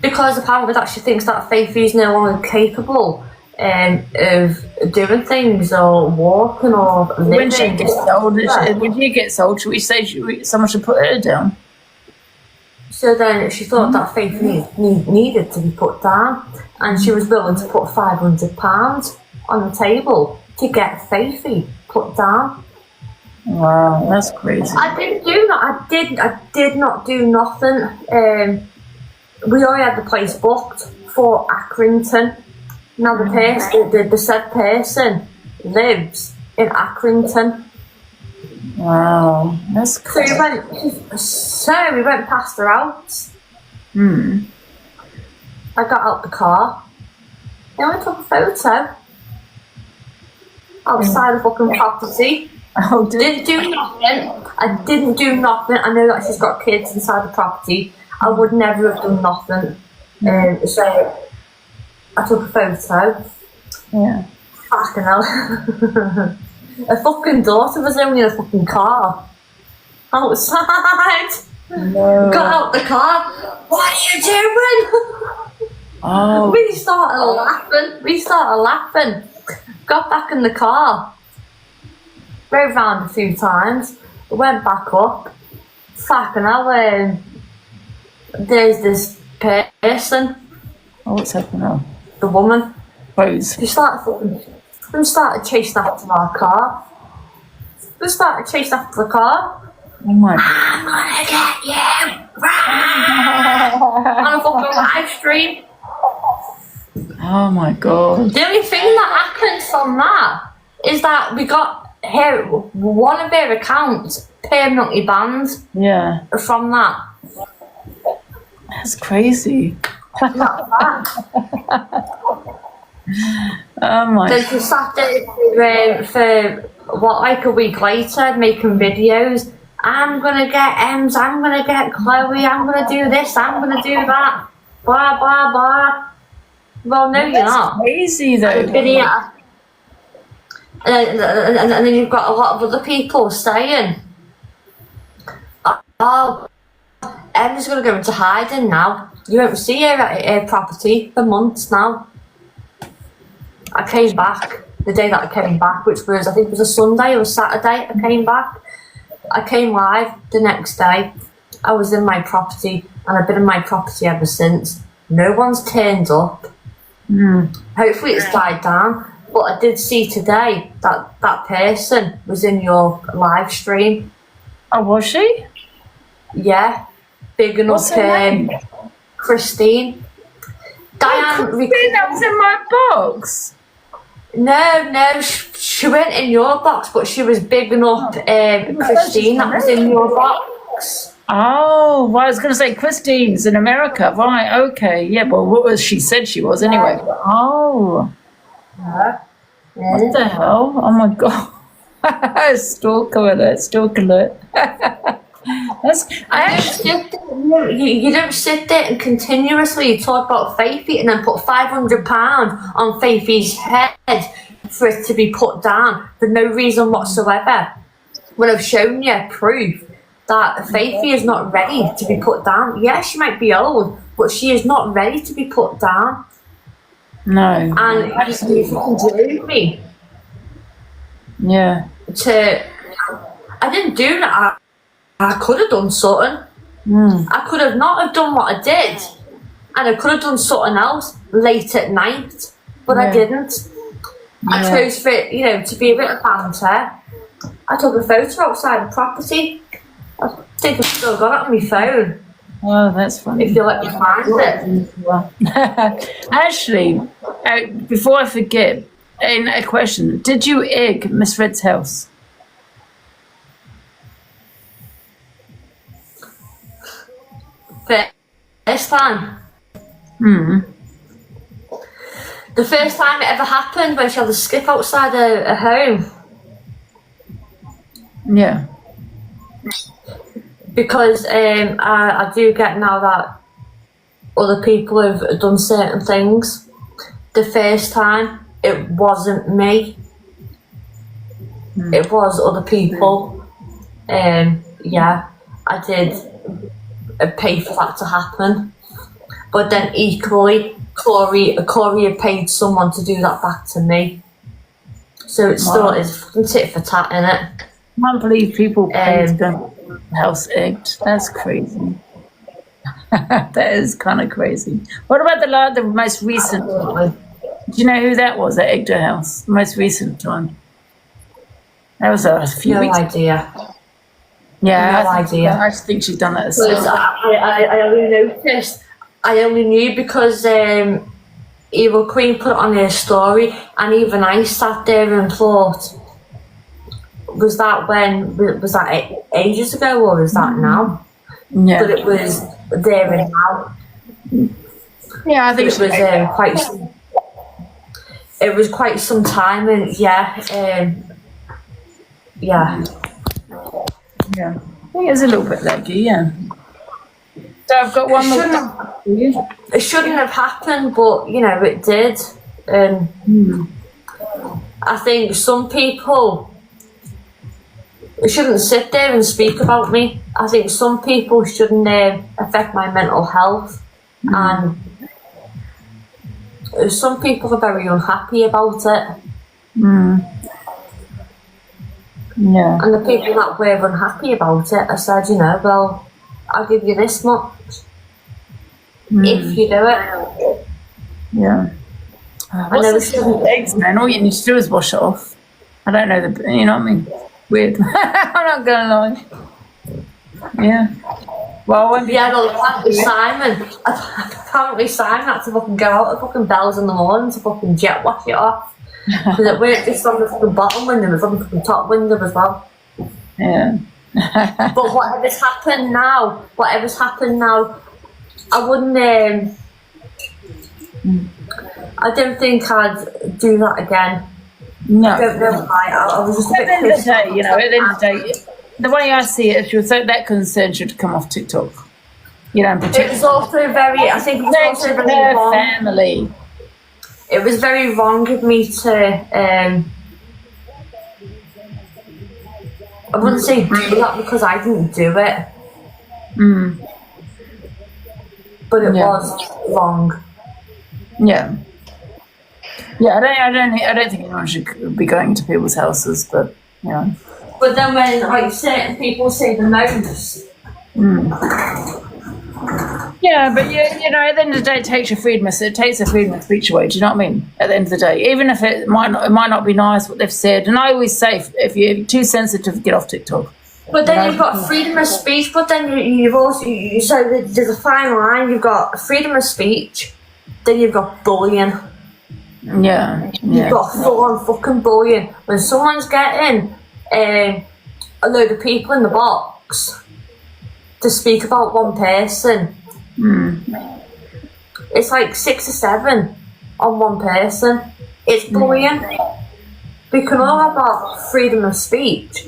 Speaker 1: because apparently that she thinks that Faithy is no longer capable of doing things or walking or living.
Speaker 2: When she gets old, should we say someone should put her down?
Speaker 1: So then she thought that Faithy needed to be put down, and she was willing to put £500 on the table to get Faithy put down.
Speaker 2: Wow, that's crazy.
Speaker 1: I didn't do that. I did not do nothing. We already had the place booked for Accrington. Now the said person lives in Accrington.
Speaker 2: Wow, that's crazy.
Speaker 1: So we went past her house. I got out the car. Then we took a photo outside the fucking property.
Speaker 2: Oh,
Speaker 1: didn't do nothing. I didn't do nothing. I know that she's got kids inside the property. I would never have done nothing. So I took a photo.
Speaker 2: Yeah.
Speaker 1: Fucking hell. Her fucking daughter was only in a fucking car. Outside.
Speaker 2: No.
Speaker 1: Got out the car. What are you doing?
Speaker 2: Oh.
Speaker 1: We started laughing. Got back in the car. Rode round a few times. Went back up. Fucking hell. There's this person.
Speaker 2: Oh, what's happening now?
Speaker 1: The woman.
Speaker 2: Pose.
Speaker 1: She started chasing after our car. Oh my God. I'm gonna get you! On a fucking live stream.
Speaker 2: Oh my God.
Speaker 1: The only thing that happened from that is that we got one of her accounts permanently banned.
Speaker 2: Yeah.
Speaker 1: From that.
Speaker 2: That's crazy. Oh my.
Speaker 1: Then she sat there for like a week later, making videos. I'm gonna get Ems, I'm gonna get Chloe, I'm gonna do this, I'm gonna do that. Blah blah blah. Well, no, you're not.
Speaker 2: Crazy though.
Speaker 1: And then you've got a lot of other people saying, "Oh, Em's gonna go into hiding now. You won't see her at her property for months now." I came back the day that I came back, which was, I think it was a Sunday or a Saturday. I came back. I came live the next day. I was in my property, and I've been in my property ever since. No one's turned up. Hopefully it's died down. But I did see today that that person was in your live stream.
Speaker 2: Oh, was she?
Speaker 1: Yeah, big enough.
Speaker 2: What's her name?
Speaker 1: Christine. Diane.
Speaker 2: Christine, that was in my box.
Speaker 1: No, she went in your box, but she was big enough. Christine, that was in your box.
Speaker 2: Oh, well, I was going to say Christine's in America. Right, okay. Yeah, well, what was she said she was anyway. Oh.
Speaker 1: Yeah.
Speaker 2: What the hell? Oh, my God. Stalker alert, stalker alert.
Speaker 1: You don't sit there and continuously talk about Faithy and then put £500 on Faithy's head for it to be put down for no reason whatsoever. When I've shown you proof that Faithy is not ready to be put down. Yeah, she might be old, but she is not ready to be put down.
Speaker 2: No.
Speaker 1: And you can do me.
Speaker 2: Yeah.
Speaker 1: I didn't do that. I could have done something. I could have not have done what I did, and I could have done something else late at night, but I didn't. I chose for it, to be a bit of banter. I took a photo outside the property. I think I've still got it on my phone.
Speaker 2: Oh, that's funny.
Speaker 1: If you let me find it.
Speaker 2: Well, actually, before I forget, a question: did you egg Miss Red's house?
Speaker 1: First time. The first time it ever happened when she had a skip outside her home.
Speaker 2: Yeah.
Speaker 1: Because I do get now that other people have done certain things. The first time, it wasn't me. It was other people. Yeah, I did pay for that to happen. But then equally, Corey had paid someone to do that back to me. So it still is fucking tit for tat, innit?
Speaker 2: I can't believe people paid the house egged. That's crazy. That is kind of crazy. What about the most recent one? Do you know who that was that egged her house? The most recent one. That was a few weeks ago.
Speaker 1: No idea.
Speaker 2: Yeah,
Speaker 1: No idea.
Speaker 2: I just think she's done that.
Speaker 1: I only noticed. I only knew because Evil Queen put it on her story, and even I sat there and thought, was that ages ago or is that now?
Speaker 2: Yeah.
Speaker 1: But it was there and now.
Speaker 2: Yeah, I think
Speaker 1: it was it was quite some time, and yeah.
Speaker 2: Yeah, I think it's a little bit leggy, yeah. So I've got one more.
Speaker 1: It shouldn't have happened, but it did. I think some people shouldn't sit there and speak about me. I think some people shouldn't affect my mental health, and some people are very unhappy about it.
Speaker 2: Yeah.
Speaker 1: And the people that were unhappy about it, I said, well, I'll give you this much if you do it.
Speaker 2: Yeah. What's the eggs, man? All you need to do is wash it off. I don't know you know what I mean? Weird. I'm not gonna lie. Yeah. Well,
Speaker 1: apparently Simon had to fucking go out the fucking bells in the morning to fucking jet wash it off. Because it weren't just on the fucking bottom window, it was on the fucking top window as well.
Speaker 2: Yeah.
Speaker 1: But whatever's happened now, I wouldn't. I don't think I'd do that again.
Speaker 2: No.
Speaker 1: I don't know why. I was just a bit pissed.
Speaker 2: At the end of the day, the way I see it, if you're so that concerned, should come off TikTok. And protect.
Speaker 1: It was also very. I think it was also very wrong.
Speaker 2: Family.
Speaker 1: It was very wrong of me to. I wouldn't say do that because I didn't do it. But it was wrong.
Speaker 2: Yeah. Yeah, I don't think anyone should be going to people's houses, but
Speaker 1: But then when certain people say the most,
Speaker 2: Yeah, but you know, at the end of the day, it takes your freedom. It takes the freedom of speech away. Do you know what I mean? At the end of the day, even if it might not be nice what they've said, and I always say, if you're too sensitive, get off TikTok.
Speaker 1: But then you've got freedom of speech. But then you've also so there's a fine line. You've got freedom of speech, then you've got bullying.
Speaker 2: Yeah.
Speaker 1: You've got full-on fucking bullying. When someone's getting a load of people in the box to speak about one person, it's like 6 or 7 on one person. It's bullying. We can all have our freedom of speech,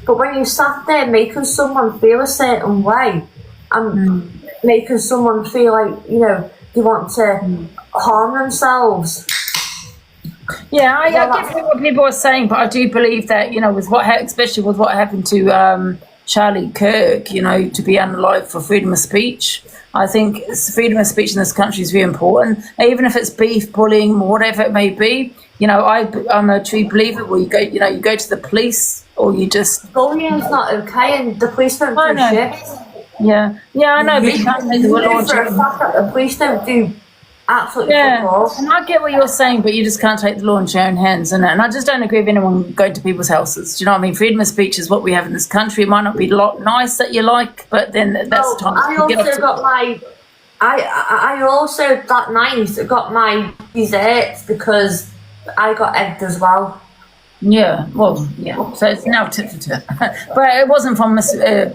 Speaker 1: but when you sat there making someone feel a certain way and making someone feel like, you know, they want to harm themselves.
Speaker 2: Yeah, I get what people are saying, but I do believe that, you know, with especially with what happened to Charlie Kirk, you know, to be unalive for freedom of speech. I think freedom of speech in this country is very important, even if it's beef, bullying, whatever it may be. You know, I'm a true believer where you go to the police or you just...
Speaker 1: Bullying's not okay and the police don't do shit.
Speaker 2: Yeah, I know, but you can't take the law.
Speaker 1: The police don't do absolutely fuck all.
Speaker 2: And I get what you're saying, but you just can't take the law into your own hands, and I just don't agree with anyone going to people's houses. Do you know what I mean? Freedom of speech is what we have in this country. It might not be a lot nice that you like, but then that's the time.
Speaker 1: I also that night got my desserts because I got egged as well.
Speaker 2: Yeah, well, yeah. So it's now tit for tat. But it wasn't from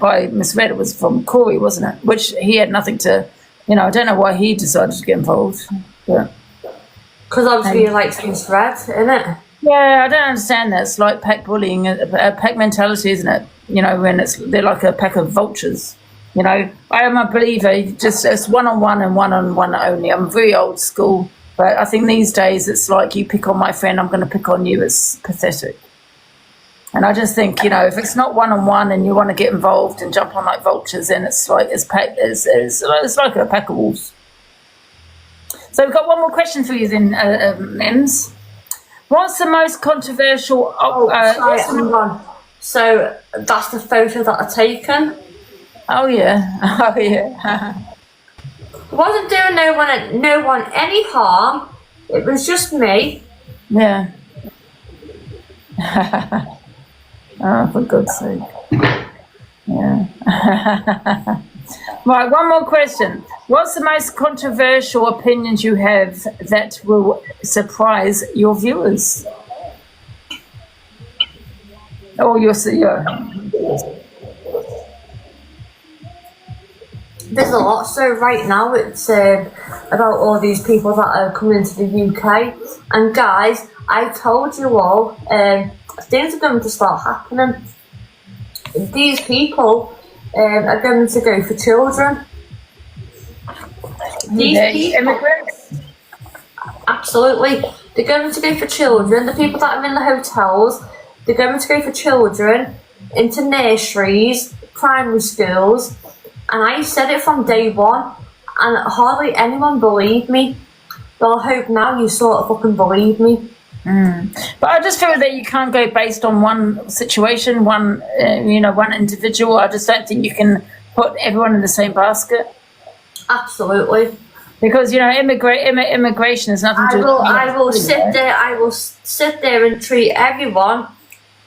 Speaker 2: by misread. It was from Corey, wasn't it? Which he had nothing to. You know, I don't know why he decided to get involved. Because
Speaker 1: obviously he likes misread, innit?
Speaker 2: Yeah, I don't understand that. It's like pack bullying, a pack mentality, isn't it? You know, when they're like a pack of vultures. You know, I am a believer. Just it's one-on-one and one-on-one only. I'm very old school. But I think these days it's like you pick on my friend, I'm going to pick on you. It's pathetic. And I just think, you know, if it's not one-on-one and you want to get involved and jump on like vultures, then it's like it's like a pack of wolves. So we've got one more question for you then, Mims. What's the most controversial...
Speaker 1: hang on. So that's the photo that I've taken?
Speaker 2: Oh, yeah.
Speaker 1: It wasn't doing no one any harm. It was just me.
Speaker 2: Yeah. Oh, for God's sake. Yeah. Right, one more question. What's the most controversial opinions you have that will surprise your viewers? Or your CEO?
Speaker 1: There's a lot. So right now it's about all these people that are coming to the UK. And guys, I told you all, things are going to start happening. These people are going to go for children. These people,
Speaker 2: immigrants?
Speaker 1: Absolutely. They're going to go for children. The people that are in the hotels, they're going to go for children into nurseries, primary schools. And I said it from day one, and hardly anyone believed me. Well, I hope now you sort of fucking believe me.
Speaker 2: But I just feel that you can't go based on one situation, one individual. I just don't think you can put everyone in the same basket.
Speaker 1: Absolutely.
Speaker 2: Because, you know, immigration has nothing to do with...
Speaker 1: I will sit there and treat everyone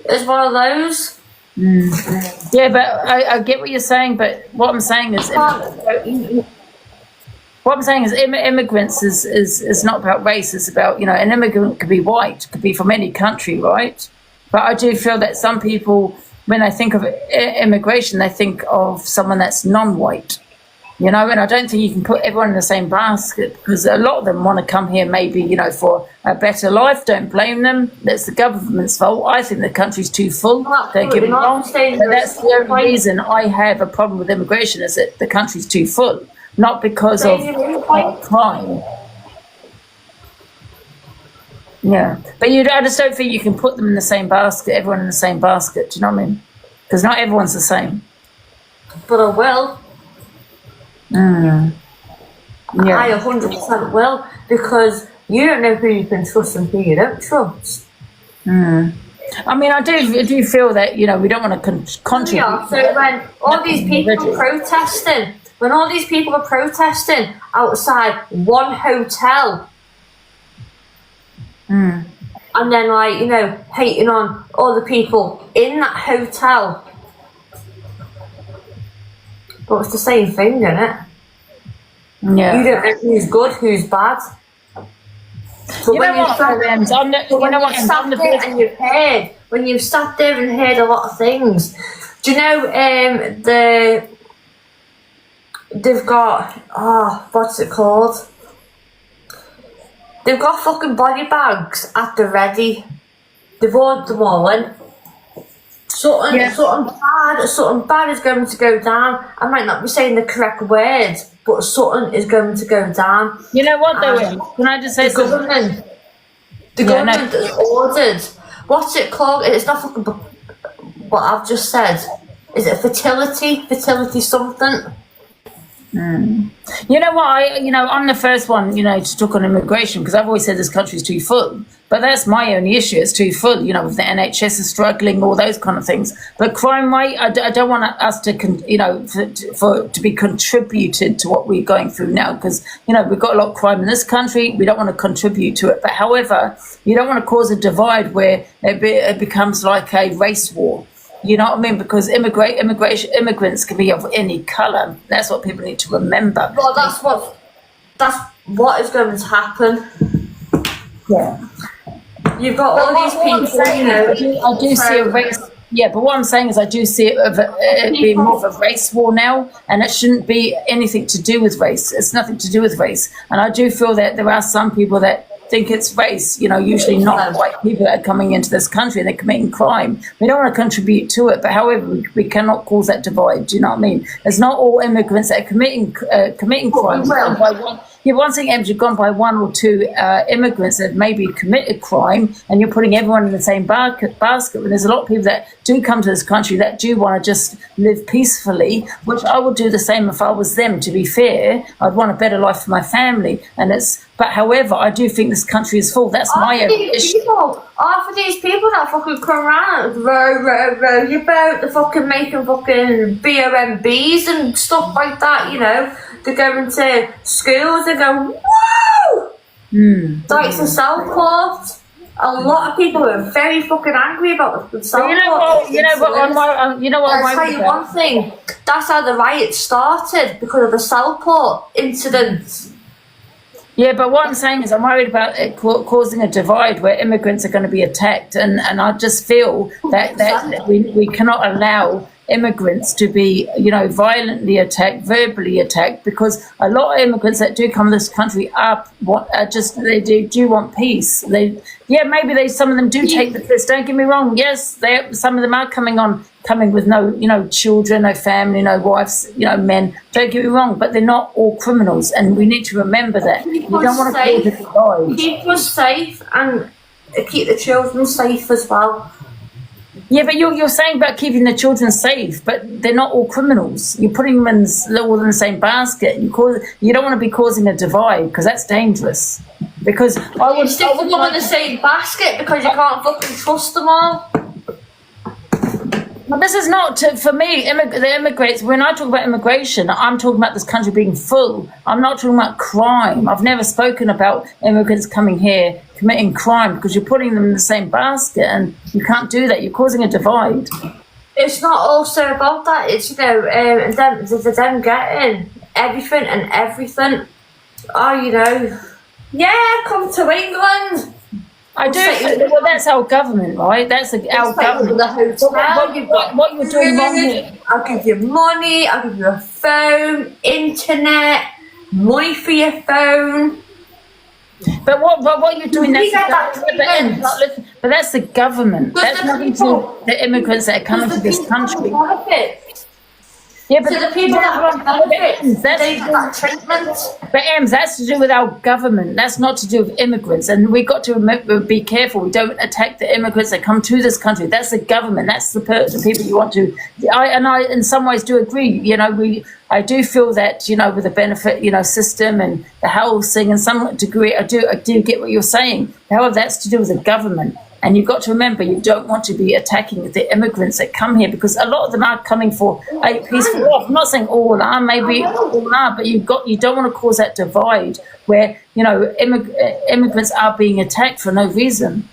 Speaker 1: as one of those.
Speaker 2: Yeah, but I get what you're saying, but what I'm saying is immigrants is not about race. It's about, you know, an immigrant could be white, could be from any country, right? But I do feel that some people, when they think of immigration, they think of someone that's non-white, you know, and I don't think you can put everyone in the same basket because a lot of them want to come here maybe, you know, for a better life. Don't blame them. That's the government's fault. I think the country's too full. Don't get me wrong. But that's the only reason I have a problem with immigration is that the country's too full, not because of crime. Yeah, but I just don't think you can put them in the same basket, everyone in the same basket. Do you know what I mean? Because not everyone's the same.
Speaker 1: But I will.
Speaker 2: Yeah.
Speaker 1: I 100% will, because you don't know who you can trust and who you don't trust.
Speaker 2: I mean, I do feel that, you know, we don't want to contribute.
Speaker 1: Yeah, so when all these people protesting, when all these people are protesting outside one hotel, and then like, you know, hating on all the people in that hotel. But it's the same thing, isn't it?
Speaker 2: Yeah.
Speaker 1: You don't know who's good, who's bad. But when you've sat there and heard a lot of things, do you know they've got what's it called? They've got fucking body bags at the ready. They've ordered them all in. Something bad is going to go down. I might not be saying the correct words, but something is going to go down.
Speaker 2: You know what though? Can I just say
Speaker 1: the government? The government has ordered. What's it called? It's not fucking what I've just said. Is it fertility? Fertility something?
Speaker 2: You know what? I'm the first one, to talk on immigration because I've always said this country's too full. But that's my only issue. It's too full. With the NHS is struggling, all those kind of things. But crime rate, I don't want us to, to be contributed to what we're going through now because we've got a lot of crime in this country. We don't want to contribute to it. But however, you don't want to cause a divide where it becomes like a race war. You know what I mean? Because immigrants can be of any colour. That's what people need to remember.
Speaker 1: Well, that's what is going to happen.
Speaker 2: Yeah.
Speaker 1: You've got all these people,
Speaker 2: I do see a race. Yeah, but what I'm saying is I do see it being more of a race war now, and it shouldn't be anything to do with race. It's nothing to do with race. And I do feel that there are some people that think it's race, usually not white people that are coming into this country and they're committing crime. We don't want to contribute to it, but however, we cannot cause that divide. Do you know what I mean? It's not all immigrants that are committing crimes. One thing, Angie, gone by one or two immigrants that maybe committed crime, and you're putting everyone in the same basket. And there's a lot of people that do come to this country that do want to just live peacefully, which I would do the same if I was them. To be fair, I'd want a better life for my family, but however, I do think this country is full. That's my only issue.
Speaker 1: For these people that fucking come around, row your boat, they're fucking making fucking BOMBs and stuff like that, They're going to schools, they go, whoa! Like the Southport. A lot of people are very fucking angry about the Southport.
Speaker 2: I'll
Speaker 1: tell you one thing, that's how the riots started, because of the Southport incident.
Speaker 2: Yeah, but what I'm saying is I'm worried about it causing a divide where immigrants are going to be attacked, and I just feel that we cannot allow immigrants to be, violently attacked, verbally attacked, because a lot of immigrants that do come to this country they do want peace. Maybe some of them do take the piss. Don't get me wrong. Yes, some of them are coming with no children, no family, no wives, men. Don't get me wrong, but they're not all criminals, and we need to remember that. We don't want to cause a divide.
Speaker 1: Keep us safe and keep the children safe as well.
Speaker 2: Yeah, but you're saying about keeping the children safe, but they're not all criminals. You're putting them all in the same basket. You don't want to be causing a divide because that's dangerous. Because I would
Speaker 1: stick them all in the same basket because you can't fucking trust them all.
Speaker 2: But this is not for me. The immigrants. When I talk about immigration, I'm talking about this country being full. I'm not talking about crime. I've never spoken about immigrants coming here committing crime because you're putting them in the same basket, and you can't do that. You're causing a divide.
Speaker 1: It's not also about that. It's them getting everything and everything. Come to England.
Speaker 2: I do. Well, that's our government, right? That's our government.
Speaker 1: The hotel.
Speaker 2: What you're doing wrong here?
Speaker 1: I'll give you money. I'll give you a phone, internet, money for your phone.
Speaker 2: But what you're doing? That's but that's the government. That's nothing to do with the immigrants that are coming to this country. Yeah, but
Speaker 1: the people that want benefits, they get that treatment.
Speaker 2: But Ems, that's to do with our government. That's not to do with immigrants. And we've got to be careful. We don't attack the immigrants that come to this country. That's the government. That's the people you want to. I in some ways do agree. I do feel that with the benefit system and the housing, in some degree, I do get what you're saying. However, that's to do with the government. And you've got to remember, you don't want to be attacking the immigrants that come here, because a lot of them are coming for a peaceful life. I'm not saying all are, maybe all are, but you don't want to cause that divide where, you know, immigrants are being attacked for no reason.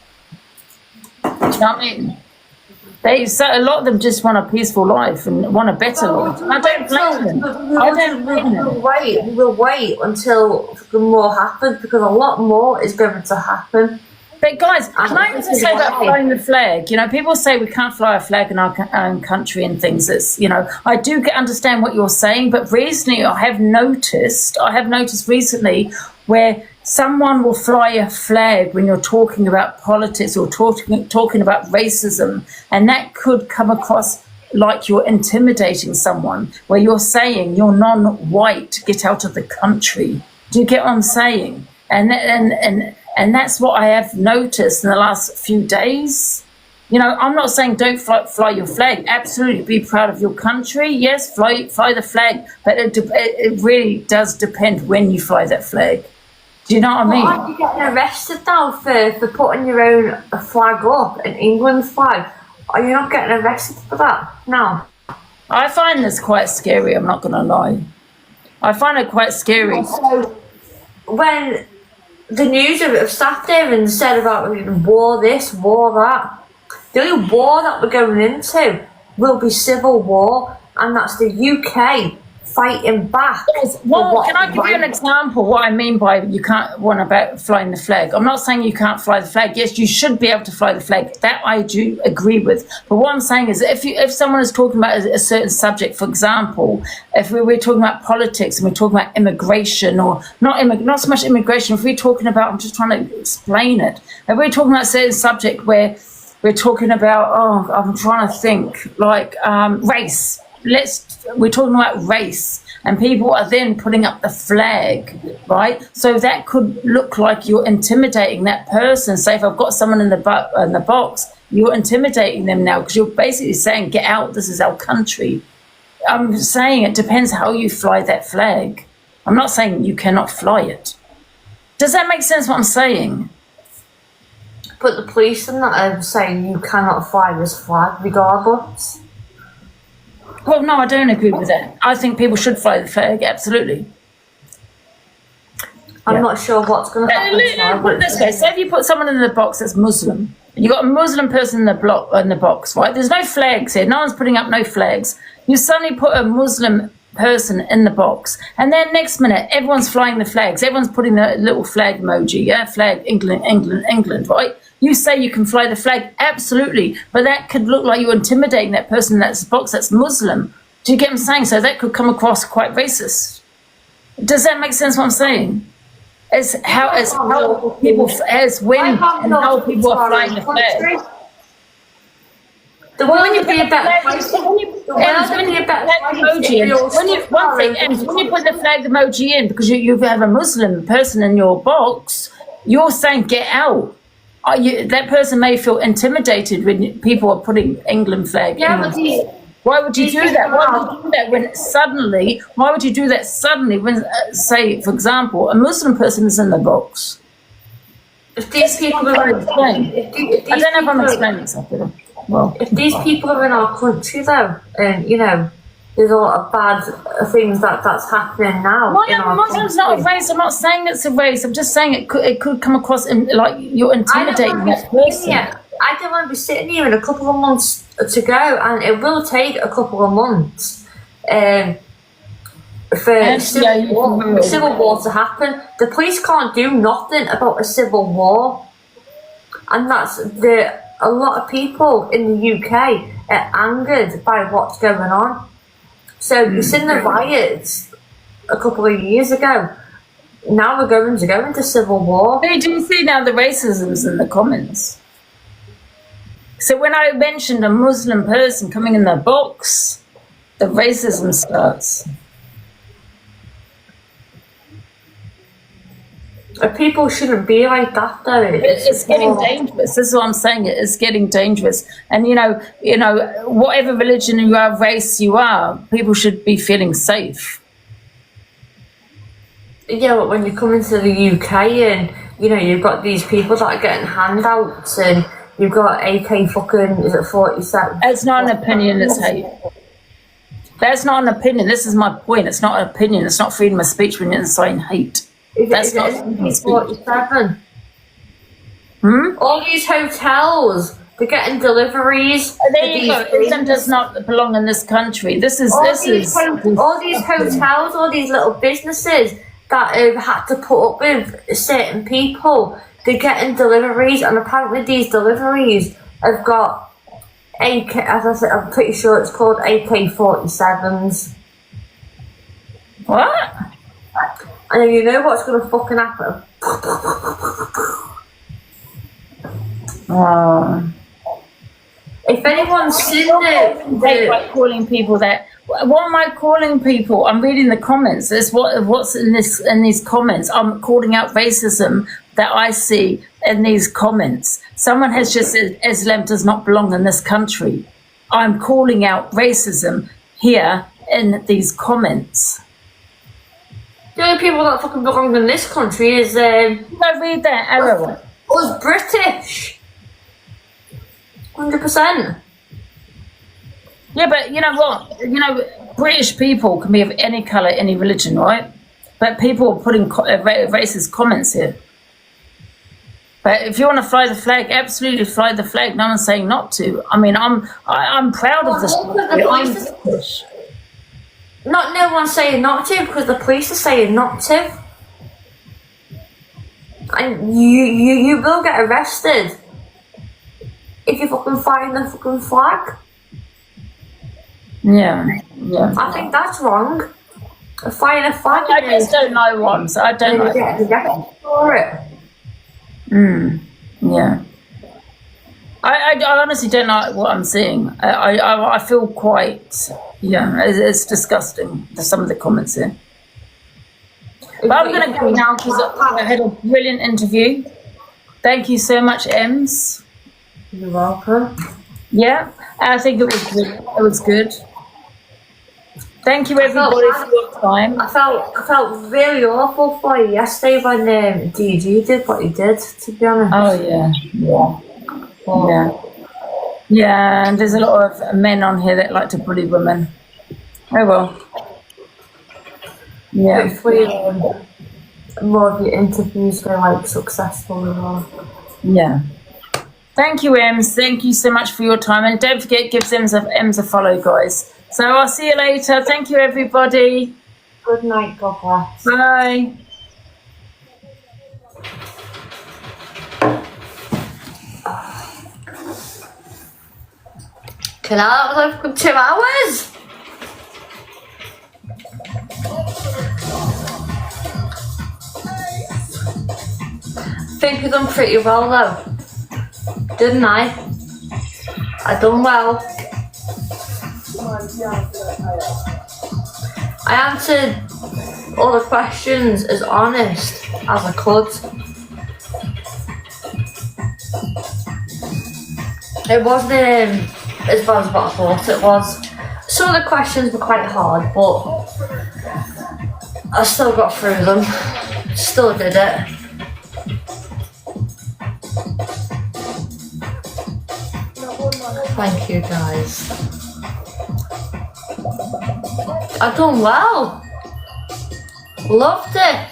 Speaker 2: Do you know what I mean? A lot of them just want a peaceful life and want a better life. I don't blame them.
Speaker 1: We'll wait until more happens, because a lot more is going to happen.
Speaker 2: But guys, can I just say about flying the flag? You know, people say we can't fly a flag in our own country and things. It's, you know, I do understand what you're saying, but recently I have noticed recently where someone will fly a flag when you're talking about politics or talking about racism, and that could come across like you're intimidating someone, where you're saying you're non-white, get out of the country. Do you get what I'm saying? And that's what I have noticed in the last few days. You know, I'm not saying don't fly your flag. Absolutely, be proud of your country. Yes, fly the flag, but it really does depend when you fly that flag. Do you know what I mean?
Speaker 1: Aren't you getting arrested now for putting your own flag up, an England flag? Are you not getting arrested for that? No.
Speaker 2: I find this quite scary, I'm not going to lie. I find it quite scary.
Speaker 1: So, when the news have sat there and said about war this, war that, the only war that we're going into will be civil war, and that's the UK fighting back.
Speaker 2: Well, can I give you an example what I mean by you can't want about flying the flag? I'm not saying you can't fly the flag. Yes, you should be able to fly the flag. That I do agree with. But what I'm saying is if someone is talking about a certain subject, for example, if we're talking about politics and we're talking about immigration, or not so much immigration, if we're talking about, I'm just trying to explain it. If we're talking about a certain subject where we're talking about, I'm trying to think, like race. We're talking about race, and people are then putting up the flag, right? So that could look like you're intimidating that person. Say if I've got someone in the box, you're intimidating them now, because you're basically saying, get out, this is our country. I'm saying it depends how you fly that flag. I'm not saying you cannot fly it. Does that make sense what I'm saying?
Speaker 1: But the police and that are saying you cannot fly this flag regardless.
Speaker 2: Well, no, I don't agree with that. I think people should fly the flag, absolutely.
Speaker 1: I'm not sure what's going to happen.
Speaker 2: Put it this way, say if you put someone in the box that's Muslim, you got a Muslim person in the box, right? There's no flags here. No one's putting up no flags. You suddenly put a Muslim person in the box, and then next minute everyone's flying the flags. Everyone's putting the little flag emoji, yeah? Flag, England, right? You say you can fly the flag, absolutely, but that could look like you're intimidating that person in that box that's Muslim. Do you get what I'm saying? So that could come across quite racist. Does that make sense what I'm saying? As how people, as when and how people are flying the flag.
Speaker 1: The world would be a better place.
Speaker 2: When you put the flag emoji in, because you have a Muslim person in your box, you're saying get out. That person may feel intimidated when people are putting England flag in. Why would you do that? Why would you do that when suddenly? Why would you do that suddenly when, say, for example, a Muslim person is in the box?
Speaker 1: If these people are
Speaker 2: I don't know if I'm explaining something. Well,
Speaker 1: if these people are in our country, though, and you know, there's a lot of bad things that's happening now.
Speaker 2: Muslim's not a race. I'm not saying it's a race. I'm just saying it could come across like you're intimidating that person.
Speaker 1: I don't want to be sitting here in a couple of months to go, and it will take a couple of months for civil war to happen. The police can't do nothing about a civil war, and a lot of people in the UK are angered by what's going on. So you've seen the riots a couple of years ago. Now we're going to go into civil war.
Speaker 2: Hey, do you see now the racism's in the comments? So when I mentioned a Muslim person coming in the box, the racism starts.
Speaker 1: People shouldn't be like that, though.
Speaker 2: It's getting dangerous. This is what I'm saying. It's getting dangerous. And you know, whatever religion you are, race you are, people should be feeling safe.
Speaker 1: Yeah, but when you come into the UK and you know you've got these people that are getting handouts and You've got AK fucking, is it 47?
Speaker 2: It's not an opinion, it's hate. That's not an opinion. This is my point. It's not an opinion. It's not freedom of speech when you're inciting hate. That's not freedom of speech.
Speaker 1: 47. All these hotels, they're getting deliveries.
Speaker 2: There you go. Islam does not belong in this country. All these
Speaker 1: hotels, all these little businesses that have had to put up with certain people, they're getting deliveries, and apparently these deliveries have got AK, as I said, I'm pretty sure it's called AK-47s.
Speaker 2: What?
Speaker 1: And you know what's going to fucking happen? If anyone's seen
Speaker 2: it, calling people that. What am I calling people? I'm reading the comments. There's what's in these comments. I'm calling out racism that I see in these comments. Someone has just said Islam does not belong in this country. I'm calling out racism here in these comments.
Speaker 1: The only people that fucking belong in this country is
Speaker 2: I read that arrow.
Speaker 1: Us British. 100%.
Speaker 2: Yeah, but you know what? British people can be of any colour, any religion, right? But people are putting racist comments here. But if you want to fly the flag, absolutely fly the flag. No one's saying not to. I mean, I'm proud of this. I'm British.
Speaker 1: Not no one's saying not to, because the police are saying not to. And you will get arrested if you fucking flying the fucking flag.
Speaker 2: Yeah.
Speaker 1: I think that's wrong. Flying a flag.
Speaker 2: I just don't know one, so I don't know.
Speaker 1: Get for it.
Speaker 2: Yeah. I honestly don't know what I'm seeing. I feel quite, it's disgusting, some of the comments here. But I'm going to go now because I had a brilliant interview. Thank you so much, Ems.
Speaker 1: You're welcome.
Speaker 2: Yeah, I think it was good. It was good. Thank you, everybody, for your time.
Speaker 1: I felt really awful for you yesterday when DG did what he did, to be honest.
Speaker 2: Oh, yeah, and there's a lot of men on here that like to bully women. Oh, well. Yeah.
Speaker 1: Hopefully, more of your interviews are like successful as well.
Speaker 2: Yeah. Thank you, Ems. Thank you so much for your time. And don't forget, give Ems a follow, guys. So I'll see you later. Thank you, everybody.
Speaker 1: Good night. God bless.
Speaker 2: Bye.
Speaker 1: Can I have like 2 hours? I think I've done pretty well though, didn't I? I done well. I answered all the questions as honest as I could. It wasn't as bad as what I thought it was. Some of the questions were quite hard, but I still got through them. Still did it. Thank you, guys. I've done well. Loved it.